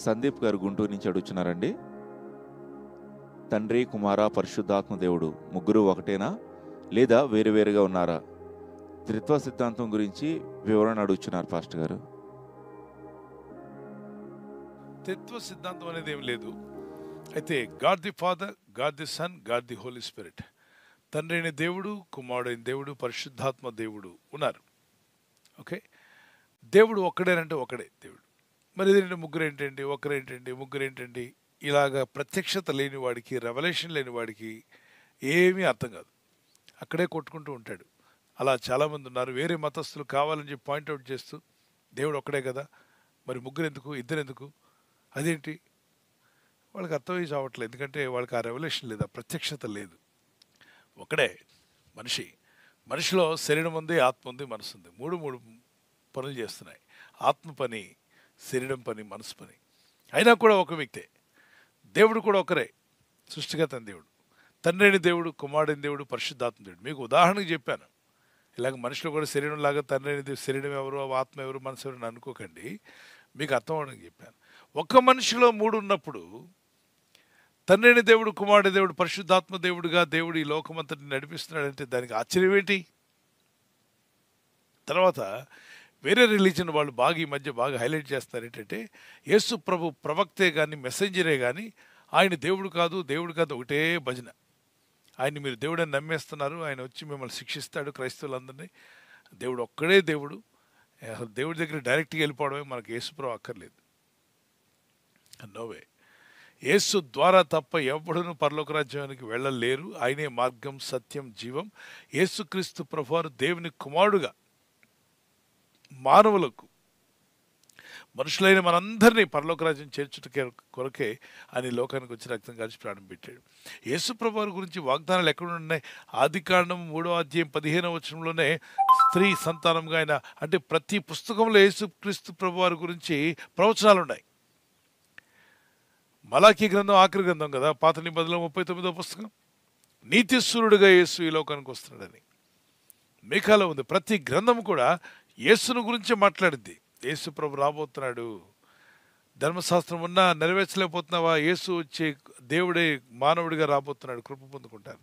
సందీప్ గారు గుంటూరు నుంచి అడుగుతున్నారండి. తండ్రి, కుమార, పరిశుద్ధాత్మ దేవుడు ముగ్గురు ఒకటేనా లేదా వేరువేరుగా ఉన్నారా? త్రిత్వ సిద్ధాంతం గురించి వివరణ అడుగుతున్నారు పాస్టర్ గారు. తత్వ సిద్ధాంతం అనేది ఏం లేదు. అయితే God the Father, God the Son, God the Holy Spirit, తండ్రి అయిన దేవుడు, కుమారుడైన దేవుడు, పరిశుద్ధాత్మ దేవుడు ఉన్నారు. ఓకే, దేవుడు ఒక్కడేనంటే ఒకడే దేవుడు. మరి ఇదేంటంటే ముగ్గురు ఏంటండి, ఒకరేంటండి, ముగ్గురు ఏంటండి, ఇలాగా ప్రత్యక్షత లేని వాడికి, రెవల్యూషన్ లేని వాడికి ఏమీ అర్థం కాదు, అక్కడే కొట్టుకుంటూ ఉంటాడు. అలా చాలామంది ఉన్నారు. వేరే మతస్థులు కావాలని చెప్పి పాయింట్అవుట్ చేస్తూ దేవుడు ఒక్కడే కదా, మరి ముగ్గురు ఎందుకు, ఇద్దరు ఎందుకు, అదేంటి, వాళ్ళకి అర్థమయ్యి చావట్లేదు. ఎందుకంటే వాళ్ళకి ఆ రెవల్యూషన్ లేదు, ఆ ప్రత్యక్షత లేదు. ఒకడే మనిషి. మనిషిలో శరీరం ఉంది, ఆత్మ ఉంది, మనసు ఉంది. మూడు పనులు చేస్తున్నాయి. ఆత్మ పని, శరీరం పని, మనసు పని. అయినా కూడా ఒక వ్యక్తే. దేవుడు కూడా ఒకరే, సృష్టిగత దేవుడు, తండ్రి అయిన దేవుడు, కుమారుడైన దేవుడు, పరిశుద్ధాత్మ దేవుడు. మీకు ఉదాహరణకు చెప్పాను. ఇలాగ మనిషిలో కూడా శరీరం లాగా తండ్రి అయిన దేవుడు, శరీరం ఎవరు, ఆత్మ ఎవరు, మనసు ఎవరు అనుకోకండి, మీకు అర్థం అవడానికి చెప్పాను. ఒక్క మనిషిలో మూడు ఉన్నప్పుడు తండ్రి అయిన దేవుడు, కుమారుడు దేవుడు, పరిశుద్ధాత్మ దేవుడుగా దేవుడు ఈ లోకమంతటిని నడిపిస్తున్నాడంటే దానికి ఆశ్చర్యం ఏంటి? తర్వాత వేరే రిలీజన్ వాళ్ళు బాగా ఈ మధ్య బాగా హైలైట్ చేస్తారు ఏంటంటే, యేసు ప్రభు ప్రవక్తే కానీ, మెసెంజరే కానీ, ఆయన దేవుడు కాదు, దేవుడు కాదు, ఒకటే భజన. ఆయన్ని మీరు దేవుడని నమ్మేస్తున్నారు, ఆయన వచ్చి మిమ్మల్ని శిక్షిస్తాడు క్రైస్తవులందరినీ. దేవుడు ఒక్కడే దేవుడు. అసలు దేవుడి దగ్గర డైరెక్ట్గా వెళ్ళిపోవడమే మనకు యేసు ప్రభు అక్కర్లేదు. నోవే. యేసు ద్వారా తప్ప ఎవడును పరలోక రాజ్యానికి వెళ్ళలేరు. ఆయనే మార్గం, సత్యం, జీవం. యేసుక్రీస్తు ప్రభువారు దేవుని కుమారుడుగా మానవులకు, మనుషులైన మనందరినీ పరలోక రాజ్యం చేర్చుట కొరకే ఆయన లోకానికి వచ్చి రక్తం కాల్చి ప్రాణం పెట్టాడు. యేసు ప్రభువారి గురించి వాగ్దానాలు ఎక్కడ ఉన్నాయి? ఆదికాండం 3వ అధ్యాయం 15వ వచనంలోనే స్త్రీ సంతానంగా ఆయన, అంటే ప్రతి పుస్తకంలో యేసుక్రీస్తు ప్రభువారి గురించి ప్రవచనాలు ఉన్నాయి. మలాకీ గ్రంథం ఆఖరి గ్రంథం కదా, పాత నిబంధనలో 39వ పుస్తకం. నీతిశూరుడుగా యేసు ఈ లోకానికి వస్తున్నాడని మీకాలో ఉంది. ప్రతి గ్రంథం కూడా యేసును గురించే మాట్లాడింది. యేసు ప్రభు రాబోతున్నాడు, ధర్మశాస్త్రం ఉన్నా నెరవేర్చలేకపోతున్నావా, యేసు వచ్చే దేవుడే మానవుడిగా రాబోతున్నాడు, కృప పొందుకుంటారు.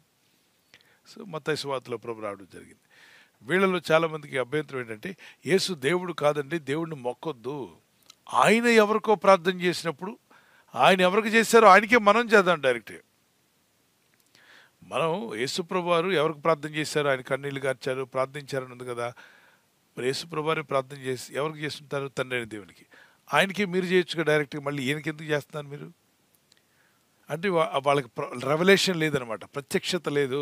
సో మత్తయి సువార్తలో ప్రభు రావడం జరిగింది. వీళ్ళలో చాలామందికి అభ్యంతరం ఏంటంటే, యేసు దేవుడు కాదండి, దేవుడిని మొక్కొద్దు. ఆయన ఎవరికో ప్రార్థన చేసినప్పుడు, ఆయన ఎవరికి చేశారో ఆయనకే మనం చేద్దాం డైరెక్ట్గా. మనం యేసుప్రభు వారు ఎవరికి ప్రార్థన చేశారు, ఆయన కన్నీళ్ళు గార్చారు, ప్రార్థించారని ఉంది కదా. మరి యేసుప్రభు వారు ప్రార్థన చేసి ఎవరికి చేస్తుంటారు? తండ్రి అయిన దేవునికి. ఆయనకి మీరు చేయొచ్చుగా డైరెక్ట్గా, మళ్ళీ ఈయనకి ఎందుకు చేస్తున్నారు మీరు? అంటే వాళ్ళకి రెవల్యూషన్ లేదనమాట, ప్రత్యక్షత లేదు.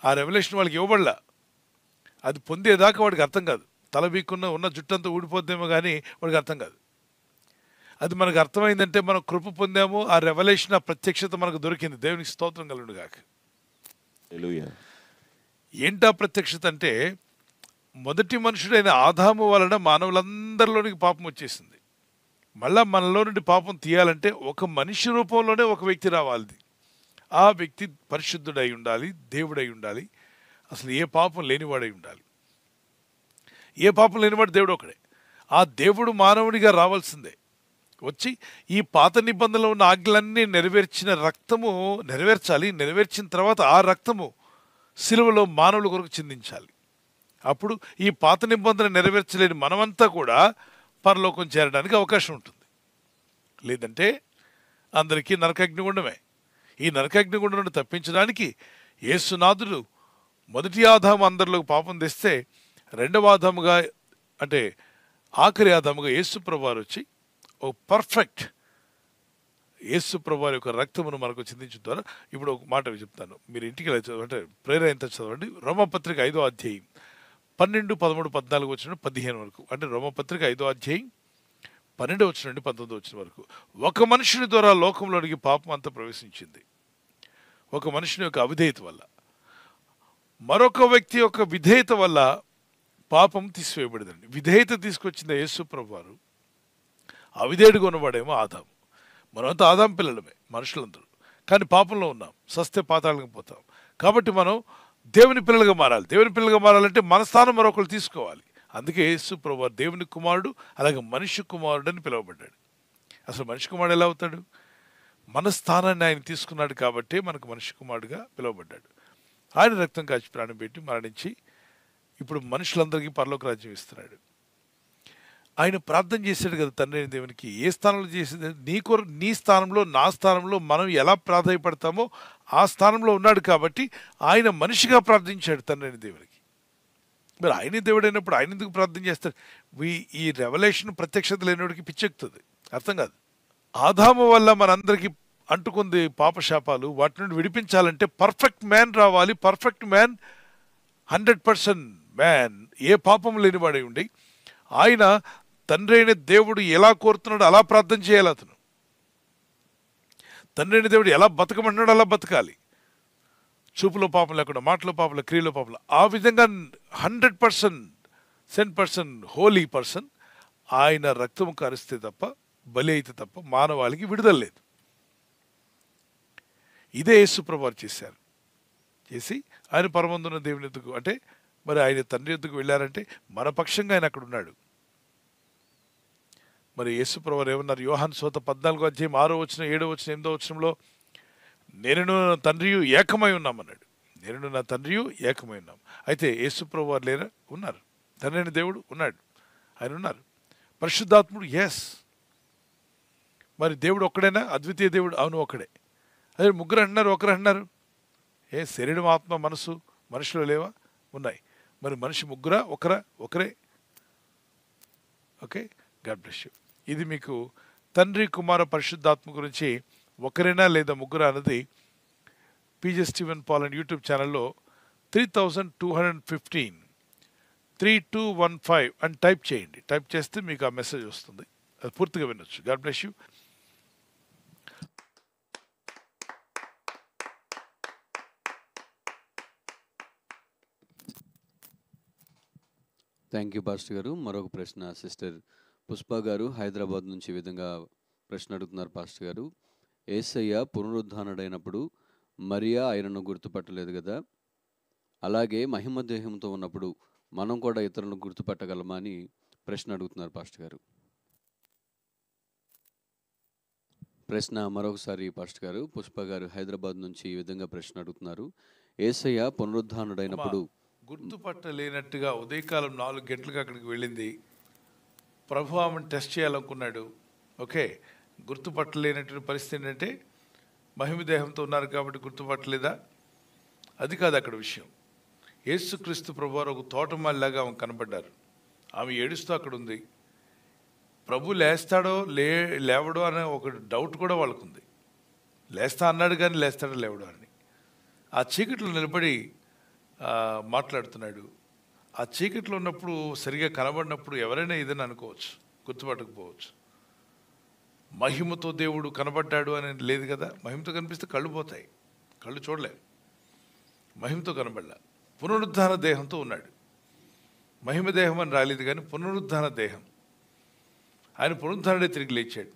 ఆ రెవల్యూషన్ వాళ్ళకి ఇవ్వబడలా. అది పొందేదాకా వాడికి అర్థం కాదు. తల బీక్కున్న ఉన్న జుట్టంతా ఊడిపోద్దేమో కానీ వాడికి అర్థం కాదు. అది మనకు అర్థమైందంటే మనం కృప పొందాము, ఆ రెవల్యూషన్, ఆ ప్రత్యక్షత మనకు దొరికింది. దేవునికి స్తోత్రం కలుగును గాక. ఏంటా ప్రత్యక్షత అంటే, మొదటి మనుషుడైన ఆదాము వలన మానవులందరిలోనికి పాపం వచ్చేసింది. మళ్ళా మనలో నుండి పాపం తీయాలంటే ఒక మనిషి రూపంలోనే ఒక వ్యక్తి రావాలి. ఆ వ్యక్తి పరిశుద్ధుడై ఉండాలి, దేవుడై ఉండాలి, అసలు ఏ పాపం లేనివాడై ఉండాలి. ఏ పాపం లేనివాడు దేవుడు ఒకడే. ఆ దేవుడు మానవుడిగా రావాల్సిందే. వచ్చి ఈ పాత నిబంధనలో ఉన్న ఆజ్ఞలన్నీ నెరవేర్చిన రక్తము నెరవేర్చాలి. నెరవేర్చిన తర్వాత ఆ రక్తము సిలువలో మానవుల కొరకు చిందించాలి. అప్పుడు ఈ పాత నిబంధన నెరవేర్చలేని మనమంతా కూడా పరలోకం చేరడానికి అవకాశం ఉంటుంది. లేదంటే అందరికీ నరకాగ్నిగుండమే. ఈ నరకాగ్నిగుండం నుండి తప్పించడానికి యేసునాథుడు మొదటి ఆదాము అందరిలోకి పాపం తెస్తే, రెండవ ఆదాముగా, అంటే ఆఖరి ఆదాముగా యేసు ప్రభువారు వచ్చి ఓ పర్ఫెక్ట్ యేసు ప్రభువారి యొక్క రక్తమును మనకు చిందించిన ద్వారా. ఇప్పుడు ఒక మాట చెప్తాను, మీరు ఇంటికి అంటే ప్రేరణ ఎంత చదవండి. రోమపత్రిక 5వ అధ్యాయం 12, 13, 14 వచ్చిన 15 వరకు. అంటే రోమపత్రిక 5వ అధ్యాయం 12 వచ్చిన నుండి 19 వచ్చిన వరకు. ఒక మనుషుని ద్వారా లోకంలోనికి పాపం అంతా ప్రవేశించింది, ఒక మనుషుని యొక్క అవిధేయత వల్ల. మరొక వ్యక్తి యొక్క విధేయత వల్ల పాపం తీసివేయబడిందండి. విధేయత తీసుకొచ్చింది యేసు ప్రభువారు. అవిధేయుడుగా ఉన్నవాడేమో ఆదాము. మనమంతా ఆదాము పిల్లలమే, మనుషులందరూ. కానీ పాపంలో ఉన్నాం, సస్తే పాతాళానికి పోతాం. కాబట్టి మనం దేవుని పిల్లలుగా మారాలి. దేవుని పిల్లలుగా మారాలంటే మన స్థానం మరొకరు తీసుకోవాలి. అందుకే యేసు ప్రభువారు దేవుని కుమారుడు, అలాగే మనిషి కుమారుడు అని పిలువబడ్డాడు. అసలు మనిషి కుమారుడు ఎలా అవుతాడు? మన స్థానాన్ని ఆయన తీసుకున్నాడు కాబట్టి మనకు మనిషి కుమారుడుగా పిలువబడ్డాడు. ఆయన రక్తం కాచి ప్రాణం పెట్టి మరణించి ఇప్పుడు మనుషులందరికీ పరలోక రాజ్యం ఇస్తున్నాడు. ఆయన ప్రార్థన చేశాడు కదా తండ్రి అయిన దేవునికి. ఏ స్థానంలో చేసేది? నీ స్థానంలో, నా స్థానంలో మనం ఎలా ప్రాధాయపడతామో ఆ స్థానంలో ఉన్నాడు కాబట్టి ఆయన మనిషిగా ప్రార్థించాడు తండ్రి అయిన దేవునికి. మరి ఆయన దేవుడు అయినప్పుడు ఆయన ఎందుకు ప్రార్థన చేస్తాడు? ఈ రెవల్యూషన్ ప్రత్యక్షత లేనివాడికి పిచ్చెక్కుతుంది, అర్థం కాదు. ఆదాము వల్ల మనందరికీ అంటుకుంది పాపశాపాలు. వాటి నుండి విడిపించాలంటే పర్ఫెక్ట్ మ్యాన్ రావాలి. పర్ఫెక్ట్ మ్యాన్, 100% మ్యాన్, ఏ పాపం లేనివాడై ఉండి ఆయన తండ్రి అయిన దేవుడు ఎలా కోరుతున్నాడో అలా ప్రార్థన చేయాలి. అతను తండ్రి అయిన దేవుడు ఎలా బతకమంటున్నాడో అలా బతకాలి. చూపులో పాపం లేకుండా, మాటలో పాపం, క్రియలో పాపం, ఆ విధంగా 100% హోలీ పర్సన్ ఆయన రక్తం కరిస్తే తప్ప, బలి అయితే తప్ప మానవాళికి విడుదల లేదు. ఇదే యేసుప్రభువు వారు చేశారు. చేసి ఆయన పరమందున్న దేవుని ఎద్దుకు, అంటే మరి ఆయన తండ్రి ఎద్దుకు వెళ్ళారంటే మన పక్షంగా ఆయన అక్కడ ఉన్నాడు. మరి యేసుప్రభువు వారు ఏమన్నారు? యోహాను సువార్త 14:6, 7, 8 నేను నా తండ్రియు ఏకమై ఉన్నామన్నాడు. నేను నా తండ్రియు ఏకమై ఉన్నాం. అయితే యేసుప్రభువు వారు లేరా? ఉన్నారు. తండ్రి అయిన దేవుడు ఉన్నాడు, ఆయన ఉన్నారు. పరిశుద్ధాత్ముడు, ఎస్. మరి దేవుడు ఒక్కడేనా? అద్వితీయ దేవుడు, అవును ఒక్కడే. అదే ముగ్గురు అంటున్నారు, ఒకరు అంటున్నారు. శరీరం, ఆత్మ, మనసు మనుషులు లేవా? ఉన్నాయి. మరి మనిషి ముగ్గురా, ఒకరే? Okay, God bless you. ఇది మీకు తండ్రి, కుమార, పరిశుద్ధాత్మ గురించి ఒకరైనా లేదా ముగ్గురా అన్నది PJ Steven Paul and YouTube ఛానల్లో 3215 3215 అని టైప్ చేయండి. టైప్ చేస్తే మీకు ఆ మెసేజ్ వస్తుంది, అది పూర్తిగా వినొచ్చు. God bless you. Thank you pastor గారు. మరొక ప్రశ్న సిస్టర్ పుష్ప గారు హైదరాబాద్ నుంచి ఈ విధంగా ప్రశ్న అడుగుతున్నారు. పాస్టర్ గారు, యేసయ్య పునరుద్ధానుడైనప్పుడు మరియా ఆయనను గుర్తుపట్టలేదు కదా, అలాగే మహిమ దేహంతో ఉన్నప్పుడు మనం కూడా ఇతరులను గుర్తుపట్టగలమా అని ప్రశ్న అడుగుతున్నారు పాస్టర్ గారు. ప్రశ్న మరొకసారి పాస్టర్ గారు, పుష్ప గారు హైదరాబాద్ నుంచి ఈ విధంగా ప్రశ్న అడుగుతున్నారు. యేసయ్య పునరుద్ధానుడైనప్పుడు గుర్తుపట్టలేనట్టుగా ఉదయకాలం 4 గంటలకు అక్కడికి వెళ్ళింది. ప్రభు ఆమెను టెస్ట్ చేయాలనుకున్నాడు. ఓకే, గుర్తుపట్టలేనటువంటి పరిస్థితి ఏంటంటే మహిమ దేహంతో ఉన్నారు కాబట్టి గుర్తుపట్టలేదా? అది కాదు అక్కడ విషయం. యేసుక్రీస్తు ప్రభువారు ఒక తోటమాలిలాగా ఆమె కనబడ్డారు. ఆమె ఏడుస్తూ అక్కడ ఉంది. ప్రభు లేస్తాడో లేవడో అనే ఒక డౌట్ కూడా వాళ్ళకుంది. లేస్తా అన్నాడు కానీ లేస్తాడో లేవడో అని. ఆ చీకట్లో నిలబడి మాట్లాడుతున్నాడు. ఆ చీకట్లో ఉన్నప్పుడు సరిగా కనబడినప్పుడు ఎవరైనా ఏదైనా అనుకోవచ్చు, గుర్తుపట్టకపోవచ్చు. మహిమతో దేవుడు కనబడ్డాడు అని లేదు కదా. మహిమతో కనిపిస్తే కళ్ళు పోతాయి, కళ్ళు చూడలేవు. మహిమతో కనబడలా. పునరుద్ధాన దేహంతో ఉన్నాడు. మహిమ దేహం అని రాలేదు కానీ పునరుద్ధాన దేహం. ఆయన పునరుద్ధానుడే తిరిగి లేచాడు.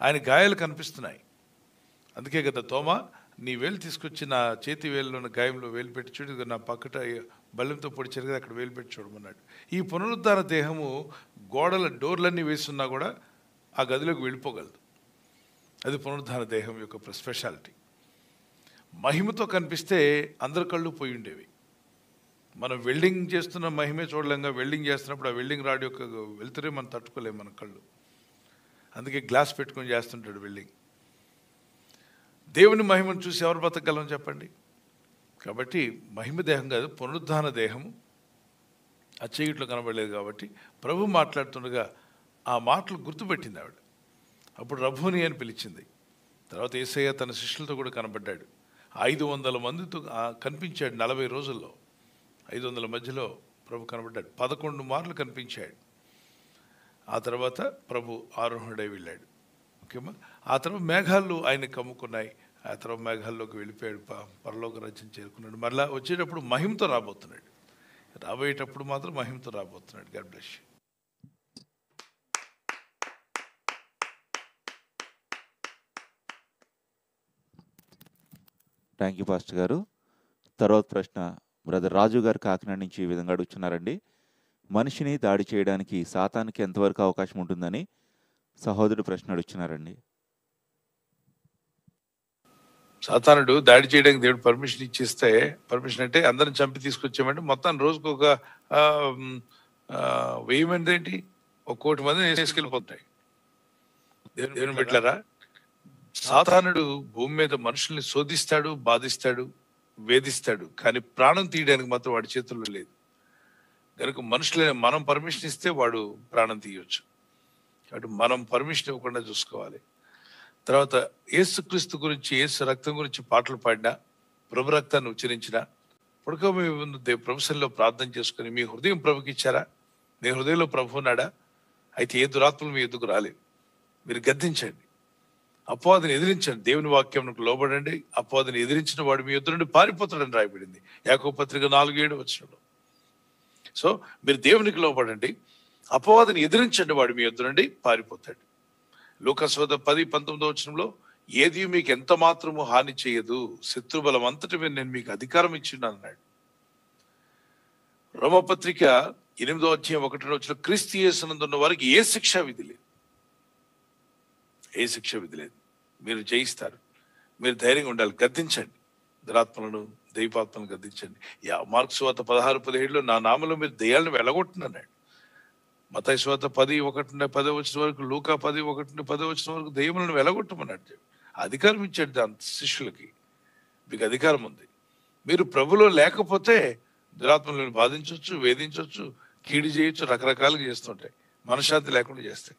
ఆయన గాయాలు కనిపిస్తున్నాయి. అందుకే కదా తోమా, నీ వేలు తీసుకొచ్చి నా చేతి వేలులో ఉన్న గాయంలో వేలు పెట్టి చూడు, నా పక్కట బల్లెంతో పొడిచారు కదా, అక్కడ వేలు పెట్టి చూడమన్నాడు. ఈ పునరుద్ధాన దేహము గోడల డోర్లన్నీ వేస్తున్నా కూడా ఆ గదిలోకి వెళ్ళిపోగలదు. అది పునరుద్ధాన దేహం యొక్క స్పెషాలిటీ. మహిమతో కనిపిస్తే అందరి కళ్ళు పోయి ఉండేవి. మనం వెల్డింగ్ చేస్తున్న మహిమే చూడలేంగా. వెల్డింగ్ చేస్తున్నప్పుడు ఆ వెల్డింగ్ రాడ్ యొక్క వెళ్తురే మనం తట్టుకోలేము మన కళ్ళు. అందుకే గ్లాస్ పెట్టుకొని చేస్తుంటాడు వెల్డింగ్. దేవుని మహిమను చూసి ఎవరు బతకగలం చెప్పండి? కాబట్టి మహిమ దేహం కాదు, పునరుద్ధాన దేహము. ఆ చీకట్లో కనబడలేదు కాబట్టి ప్రభు మాట్లాడుతుండగా ఆ మాటలు గుర్తుపెట్టింది ఆవిడ. అప్పుడు రబ్బూని అని పిలిచింది. తర్వాత యేసయ్య తన శిష్యులతో కూడా కనబడ్డాడు. 500 మందితో కనిపించాడు 40 రోజుల్లో. 500 మధ్యలో ప్రభు కనబడ్డాడు. 11 మార్లు కనిపించాడు. ఆ తర్వాత ప్రభు ఆరోహణుడై వెళ్ళాడు. ఓకేమా. ఆ తర్వాత మేఘాలు ఆయన కమ్ముకున్నాయి. ఆ తర్వాత మేఘాల్లోకి వెళ్ళిపోయాడు, పరలోక రాజ్యం చేరుకున్నాడు. మరలా వచ్చేటప్పుడు మహిమతో రాబోతున్నాడు. రాబోయేటప్పుడు మాత్రం మహిమతో రాబోతున్నాడు. God bless you. Thank you pastor గారు. తర్వాత ప్రశ్న బ్రదర్ రాజు గారు కాకినాడ నుంచి ఈ విధంగా అడుగుతున్నారండి. మనిషిని దాడి చేయడానికి సాతానికి ఎంతవరకు అవకాశం ఉంటుందని సహోదరుడు ప్రశ్న అడుగుతున్నారండి. సాతానుడు దాడి చేయడానికి దేవుడు పర్మిషన్ ఇచ్చేస్తే, పర్మిషన్ అంటే అందరం చంపి తీసుకొచ్చామంటే మొత్తం రోజుకు ఒక 1000 మంది ఏంటి 1 కోటి మంది తీసుకెళ్ళిపోతాయి. దేవుని బిడ్డలారా, సాతానుడు భూమి మీద మనుషుల్ని శోధిస్తాడు, బాధిస్తాడు, వేధిస్తాడు, కానీ ప్రాణం తీయడానికి మాత్రం వాడి చేతుల్లో లేదు. కనుక మనుషులైన మనం పర్మిషన్ ఇస్తే వాడు ప్రాణం తీయవచ్చు. కాబట్టి మనం పర్మిషన్ ఇవ్వకుండా చూసుకోవాలి. తర్వాత యేసుక్రీస్తు గురించి, యేసు రక్తం గురించి పాటలు పాడినా, ప్రభు రక్తాన్ని ఉచ్చరించినా, పుడక మీ ముందు ప్రభుత్వంలో ప్రార్థన చేసుకుని మీ హృదయం ప్రభుకి ఇచ్చారా? మీ హృదయంలో ప్రభు ఉన్నాడా? అయితే ఏ దురాత్మలు మీ ఎదుగు రాలేదు. మీరు గద్దించండి, అపవాదిని ఎదిరించండి, దేవుని వాక్యంకు లోబడండి. అపవాదిని ఎదిరించిన వాడు మీ ఎదురు నుండి పారిపోతాడని రాయబడింది యాకోబు పత్రిక 4:7 వచనంలో. సో మీరు దేవునికి లోబడండి, అపవాదిని ఎదిరించండి, వాడు మీ ఎదురు నుండి పారిపోతాడు. లూకాసు 10:19 వచనంలో, ఏది మీకు ఎంత మాత్రము హాని చేయదు, శత్రుబలం అంతటి మీద నేను మీకు అధికారం ఇచ్చిన్నాను అన్నాడు. రోమపత్రిక 8:1 క్రీస్తు యేసునందున్న వారికి ఏ శిక్షా విధి లేదు, ఏ శిక్ష విధి లేదు. మీరు జయిస్తారు. మీరు ధైర్యంగా ఉండాలి. గద్దించండి, దురాత్మలను, దైవాత్మలను గద్దించండి. మార్కు సువార్త 16:17 నా నామలో మీరు దయ్యాలను వెళ్ళగొట్టునన్నాడు. మత్తయి సువార్త 10:1-10 వరకు, లూకా 10:1-10 వరకు దయ్యములను వెళ్ళగొట్టమన్నాడు. అధికారం ఇచ్చాడు దాని శిష్యులకి. మీకు అధికారం ఉంది. మీరు ప్రభులో లేకపోతే దురాత్మలను బాధించవచ్చు, వేధించవచ్చు, కీడు చేయొచ్చు, రకరకాలుగా చేస్తుంటాయి. మనశ్శాంతి లేకుండా చేస్తాయి.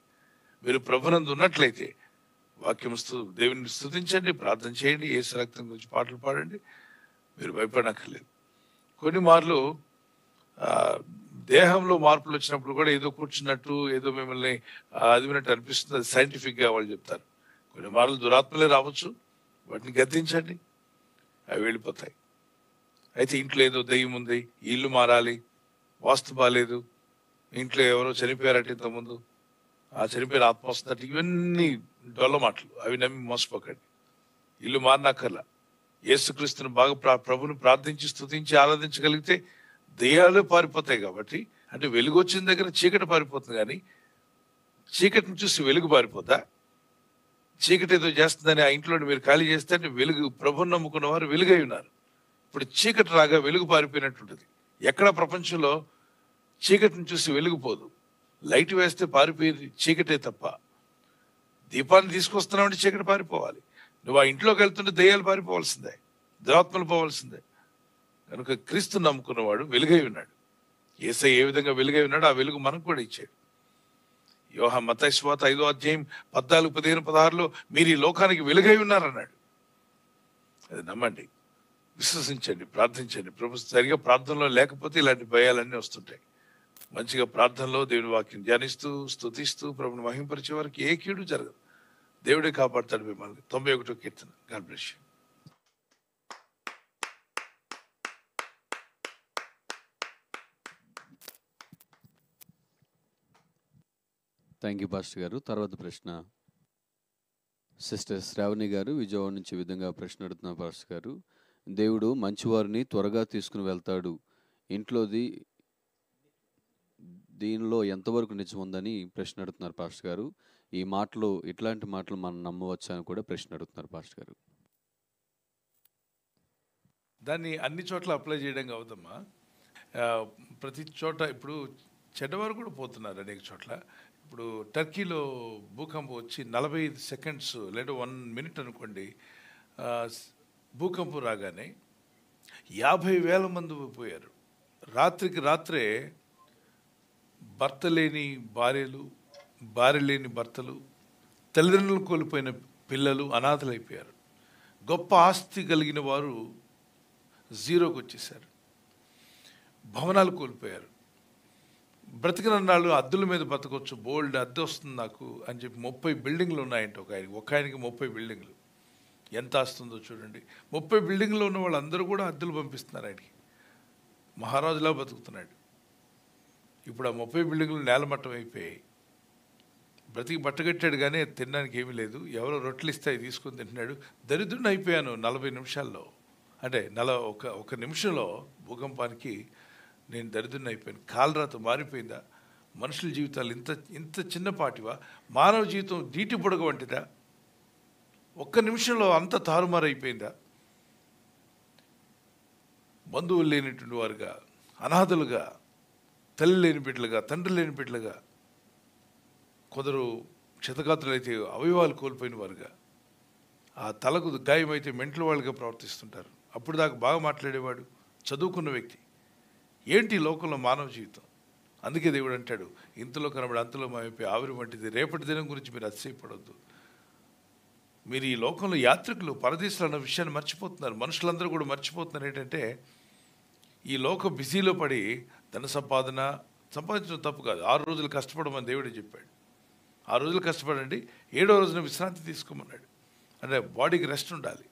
మీరు ప్రభునందు ఉన్నట్లయితే వాక్యం దేవుని స్తుతించండి, ప్రార్థన చేయండి, యేసు రక్తం గురించి పాటలు పాడండి. మీరు భయపడనక్కర్లేదు. కొన్ని మార్లు దేహంలో మార్పులు వచ్చినప్పుడు కూడా ఏదో కూర్చున్నట్టు, ఏదో మిమ్మల్ని అదివినట్టు అనిపిస్తుంది. అది సైంటిఫిక్గా వాళ్ళు చెప్తారు. కొన్ని మార్లు దురాత్మలే రావచ్చు, వాటిని గద్దించండి, అవి వెళ్ళిపోతాయి. అయితే ఇంట్లో ఏదో దెయ్యం ఉంది, ఇల్లు మారాలి, వాస్తు బాగాలేదు, ఇంట్లో ఎవరో చనిపోయారట ఇంతకుముందు, ఆ చనిపోయిన ఆత్మ వస్తుందట, ఇవన్నీ డొల్ల మాటలు. అవి నమ్మి మోసపోకండి. ఇల్లు మారినాకల్లా యేసుక్రీస్తుని బాగా ప్రభుని ప్రార్థించి స్తుతించి ఆరాధించగలిగితే దెయ్యాలు పారిపోతాయి. కాబట్టి అంటే వెలుగు వచ్చిన దగ్గర చీకటి పారిపోతుంది, కానీ చీకటిని చూసి వెలుగు పారిపోతా? చీకటి ఏదో చేస్తుందని ఆ ఇంట్లో మీరు ఖాళీ చేస్తే వెలుగు, ప్రభుని నమ్ముకున్న వారు వెలుగై ఉన్నారు. ఇప్పుడు చీకటి రాగా వెలుగు పారిపోయినట్టుంటుంది. ఎక్కడ ప్రపంచంలో చీకటిని చూసి వెలుగుపోదు. లైట్ వేస్తే పారిపోయేది చీకటే తప్ప. దీపాన్ని తీసుకొస్తున్నామంటే చీకటి పారిపోవాలి. నువ్వు ఆ ఇంట్లోకి వెళ్తుంటే దయ్యాలు పారిపోవాల్సిందే, దురాత్మలు పోవాల్సిందే. కనుక క్రీస్తు నమ్ముకున్నవాడు వెలుగై ఉన్నాడు. యేసయ్య ఏ విధంగా వెలుగై ఉన్నాడు, ఆ వెలుగు మనకు కూడా ఇచ్చాడు. మత్తయి సువార్త 5:14-15-16 మీరు ఈ లోకానికి వెలుగై ఉన్నారన్నాడు. అది నమ్మండి, విశ్వసించండి, ప్రార్థించండి. ప్రభు సరిగా ప్రార్థనలో లేకపోతే ఇలాంటి భయాలన్నీ వస్తుంటాయి. మంచిగా ప్రార్థనలో దేవుని వాక్యం ధ్యానిస్తూ స్తుతిస్తూ ప్రభుని మహింపరిచే వారికి ఏ కీడు జరగదు. దేవుడే కాపాడుతాడు మిమ్మల్ని. 91వ కీర్తన. God bless you. Thank you pastor గారు. తర్వాత ప్రశ్న సిస్టర్ శ్రావణి గారు విజయవాడ నుంచి ఈ విధంగా ప్రశ్న అడుగుతున్నారు పాస్టర్ గారు. దేవుడు మంచివారిని త్వరగా తీసుకుని వెళ్తాడు, ఇంట్లోది దీనిలో ఎంతవరకు నిజం ఉందని ప్రశ్న అడుగుతున్నారు పాస్టర్ గారు. ఈ మాటలు, ఇట్లాంటి మాటలు మనం నమ్మవచ్చా అని కూడా ప్రశ్న అడుగుతున్నారు పాస్టర్ గారు. దాన్ని అన్ని చోట్ల అప్లై చేయడం కావద్దమ్మా. ప్రతి చోట ఇప్పుడు చెడ్డవారు కూడా పోతున్నారు అనేక చోట్ల. ఇప్పుడు టర్కీలో భూకంపం వచ్చి 45 సెకండ్స్ లేదా 1 మినిట్ అనుకోండి, భూకంపం రాగానే 50,000 మంది పోయారు. రాత్రికి రాత్రే భర్త లేని భార్యలు, భార్య లేని భర్తలు, తల్లిదండ్రులు కోల్పోయిన పిల్లలు అనాథలైపోయారు. గొప్ప ఆస్తి కలిగిన వారు జీరోకి వచ్చేసారు. భవనాలు కోల్పోయారు. బ్రతికినన్నాళ్ళు అద్దుల మీద బతకొచ్చు, బోల్డ్ అద్దె వస్తుంది నాకు అని చెప్పి 30 బిల్డింగ్లు ఉన్నాయంట ఒక ఆయనకి 30 బిల్డింగ్లు. ఎంత వస్తుందో చూడండి. 30 బిల్డింగ్లో ఉన్న వాళ్ళందరూ కూడా అద్దెలు పంపిస్తున్నారు ఆయనకి. మహారాజులా బతుకుతున్నాడు. ఇప్పుడు ఆ 30 బిల్డింగ్లు నేలమట్టం అయిపోయాయి. బ్రతికి బట్టగట్టాడు కానీ తినడానికి ఏమీ లేదు. ఎవరో రొట్టెలు ఇస్తే తీసుకొని తింటున్నాడు. దరిద్రుని అయిపోయాను 40 నిమిషాల్లో. అంటే ఒక నిమిషంలో భూకంపానికి నేను దరిద్రుని అయిపోయాను. కాలరాత మారిపోయిందా? మనుషుల జీవితాలు ఇంత ఇంత చిన్నపాటివా? మానవ జీవితం నీటి బుడగ వంటిదా? ఒక్క నిమిషంలో అంత తారుమారైపోయిందా? బంధువులు లేనిటువంటి వారుగా, అనాథలుగా, తల్లి లేని బిడ్డలుగా, తండ్రి లేని బిడ్డలుగా, కొందరు క్షతగాత్రులైతే అవయవాలు కోల్పోయిన వారుగా, ఆ తలకు గాయమైతే మెంటల్ వాళ్ళుగా ప్రవర్తిస్తుంటారు. అప్పుడు దాకా బాగా మాట్లాడేవాడు, చదువుకున్న వ్యక్తి. ఏంటి లోకంలో మానవ జీవితం? అందుకే దేవుడు అంటాడు, ఇంతలో కనబడి అంతలో మాయమైపోయి ఆవిరి వంటిది. రేపటి దినం గురించి మీరు అతిశయపడొద్దు. మీరు ఈ లోకంలో యాత్రికులు, పరదేశులు అన్న విషయాన్ని మర్చిపోతున్నారు. మనుషులందరూ కూడా మర్చిపోతున్నారు. ఏంటంటే ఈ లోక బిజీలో పడి ధన సంపాదించడం తప్పు కాదు. 6 రోజులు కష్టపడమని దేవుడే చెప్పాడు. 6 రోజులు కష్టపడండి, 7వ రోజున విశ్రాంతి తీసుకోమన్నాడు. అంటే బాడీకి రెస్ట్ ఉండాలి.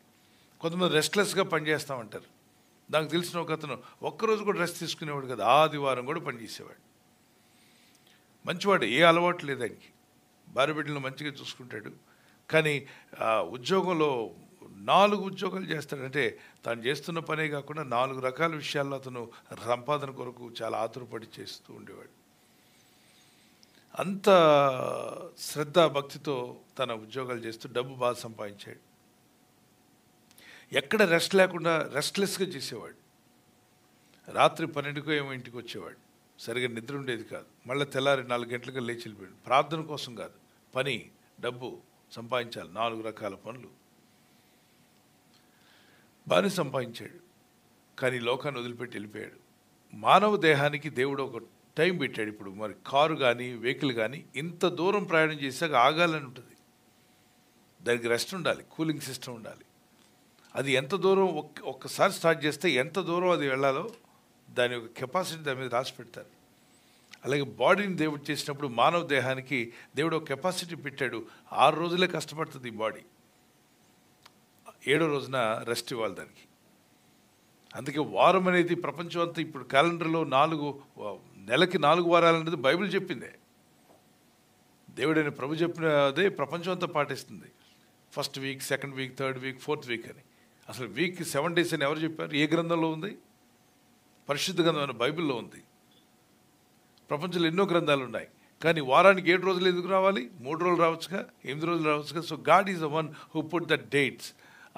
కొంతమంది రెస్ట్లెస్గా పనిచేస్తామంటారు. నాకు తెలిసిన ఒక అతను ఒక్కరోజు కూడా రెస్ట్ తీసుకునేవాడు కదా, ఆదివారం కూడా పనిచేసేవాడు. మంచివాడు, ఏ అలవాటు లేదు ఆయనకి. భార్య బిడ్డలను మంచిగా చూసుకుంటాడు. కానీ ఉద్యోగంలో 4 ఉద్యోగాలు చేస్తాడంటే తాను చేస్తున్న పనే కాకుండా 4 రకాల విషయాల్లో అతను సంపాదన కొరకు చాలా ఆతురపడి చేస్తూ ఉండేవాడు. అంత శ్రద్ధ భక్తితో తన ఉద్యోగాలు చేస్తూ డబ్బు బాగా సంపాదించాడు. ఎక్కడ రెస్ట్ లేకుండా రెస్ట్లెస్గా చేసేవాడు. రాత్రి 12కో ఏమో ఇంటికి వచ్చేవాడు. సరిగా నిద్ర ఉండేది కాదు. మళ్ళీ తెల్లారి 4 గంటలకు లేచి వెళ్ళిపోయాడు. ప్రార్థన కోసం కాదు, పని, డబ్బు సంపాదించాలి. 4 రకాల పనులు బాగానే సంపాదించాడు. కానీ లోకాన్ని వదిలిపెట్టి వెళ్ళిపోయాడు. మానవ దేహానికి దేవుడు ఒక టైం పెట్టాడు. ఇప్పుడు మరి కారు కానీ వెహికల్ కానీ ఇంత దూరం ప్రయాణం చేశాక ఆగాలని ఉంటుంది. దానికి రెస్ట్ ఉండాలి, కూలింగ్ సిస్టమ్ ఉండాలి. అది ఎంత దూరం ఒక్కసారి స్టార్ట్ చేస్తే ఎంత దూరం అది వెళ్ళాలో దాని యొక్క కెపాసిటీ దాని మీద రాసి పెడతారు. అలాగే బాడీని దేవుడు చేసినప్పుడు మానవ దేహానికి దేవుడు ఒక కెపాసిటీ పెట్టాడు. 6 రోజులే కష్టపడుతుంది ఈ బాడీ. 7వ రోజున రెస్ట్ ఇవ్వాలి దానికి. అందుకే వారం అనేది ప్రపంచం అంతా ఇప్పుడు క్యాలెండర్లో నెలకి 4 వారాలు అనేది బైబిల్ చెప్పిందే. దేవుడైన ప్రభు చెప్పినదే ప్రపంచం అంతా పాటిస్తుంది. First week, second week, third week, fourth week అని. అసలు వీక్కి 7 days అని ఎవరు చెప్పారు? ఏ గ్రంథంలో ఉంది? పరిశుద్ధ గ్రంథమైన బైబిల్లో ఉంది. ప్రపంచంలో ఎన్నో గ్రంథాలు ఉన్నాయి. కానీ వారానికి 7 రోజులు ఎందుకు రావాలి? 3 రోజులు రావచ్చుగా, 8 రోజులు రావచ్చుగా. So God is the one who put the dates.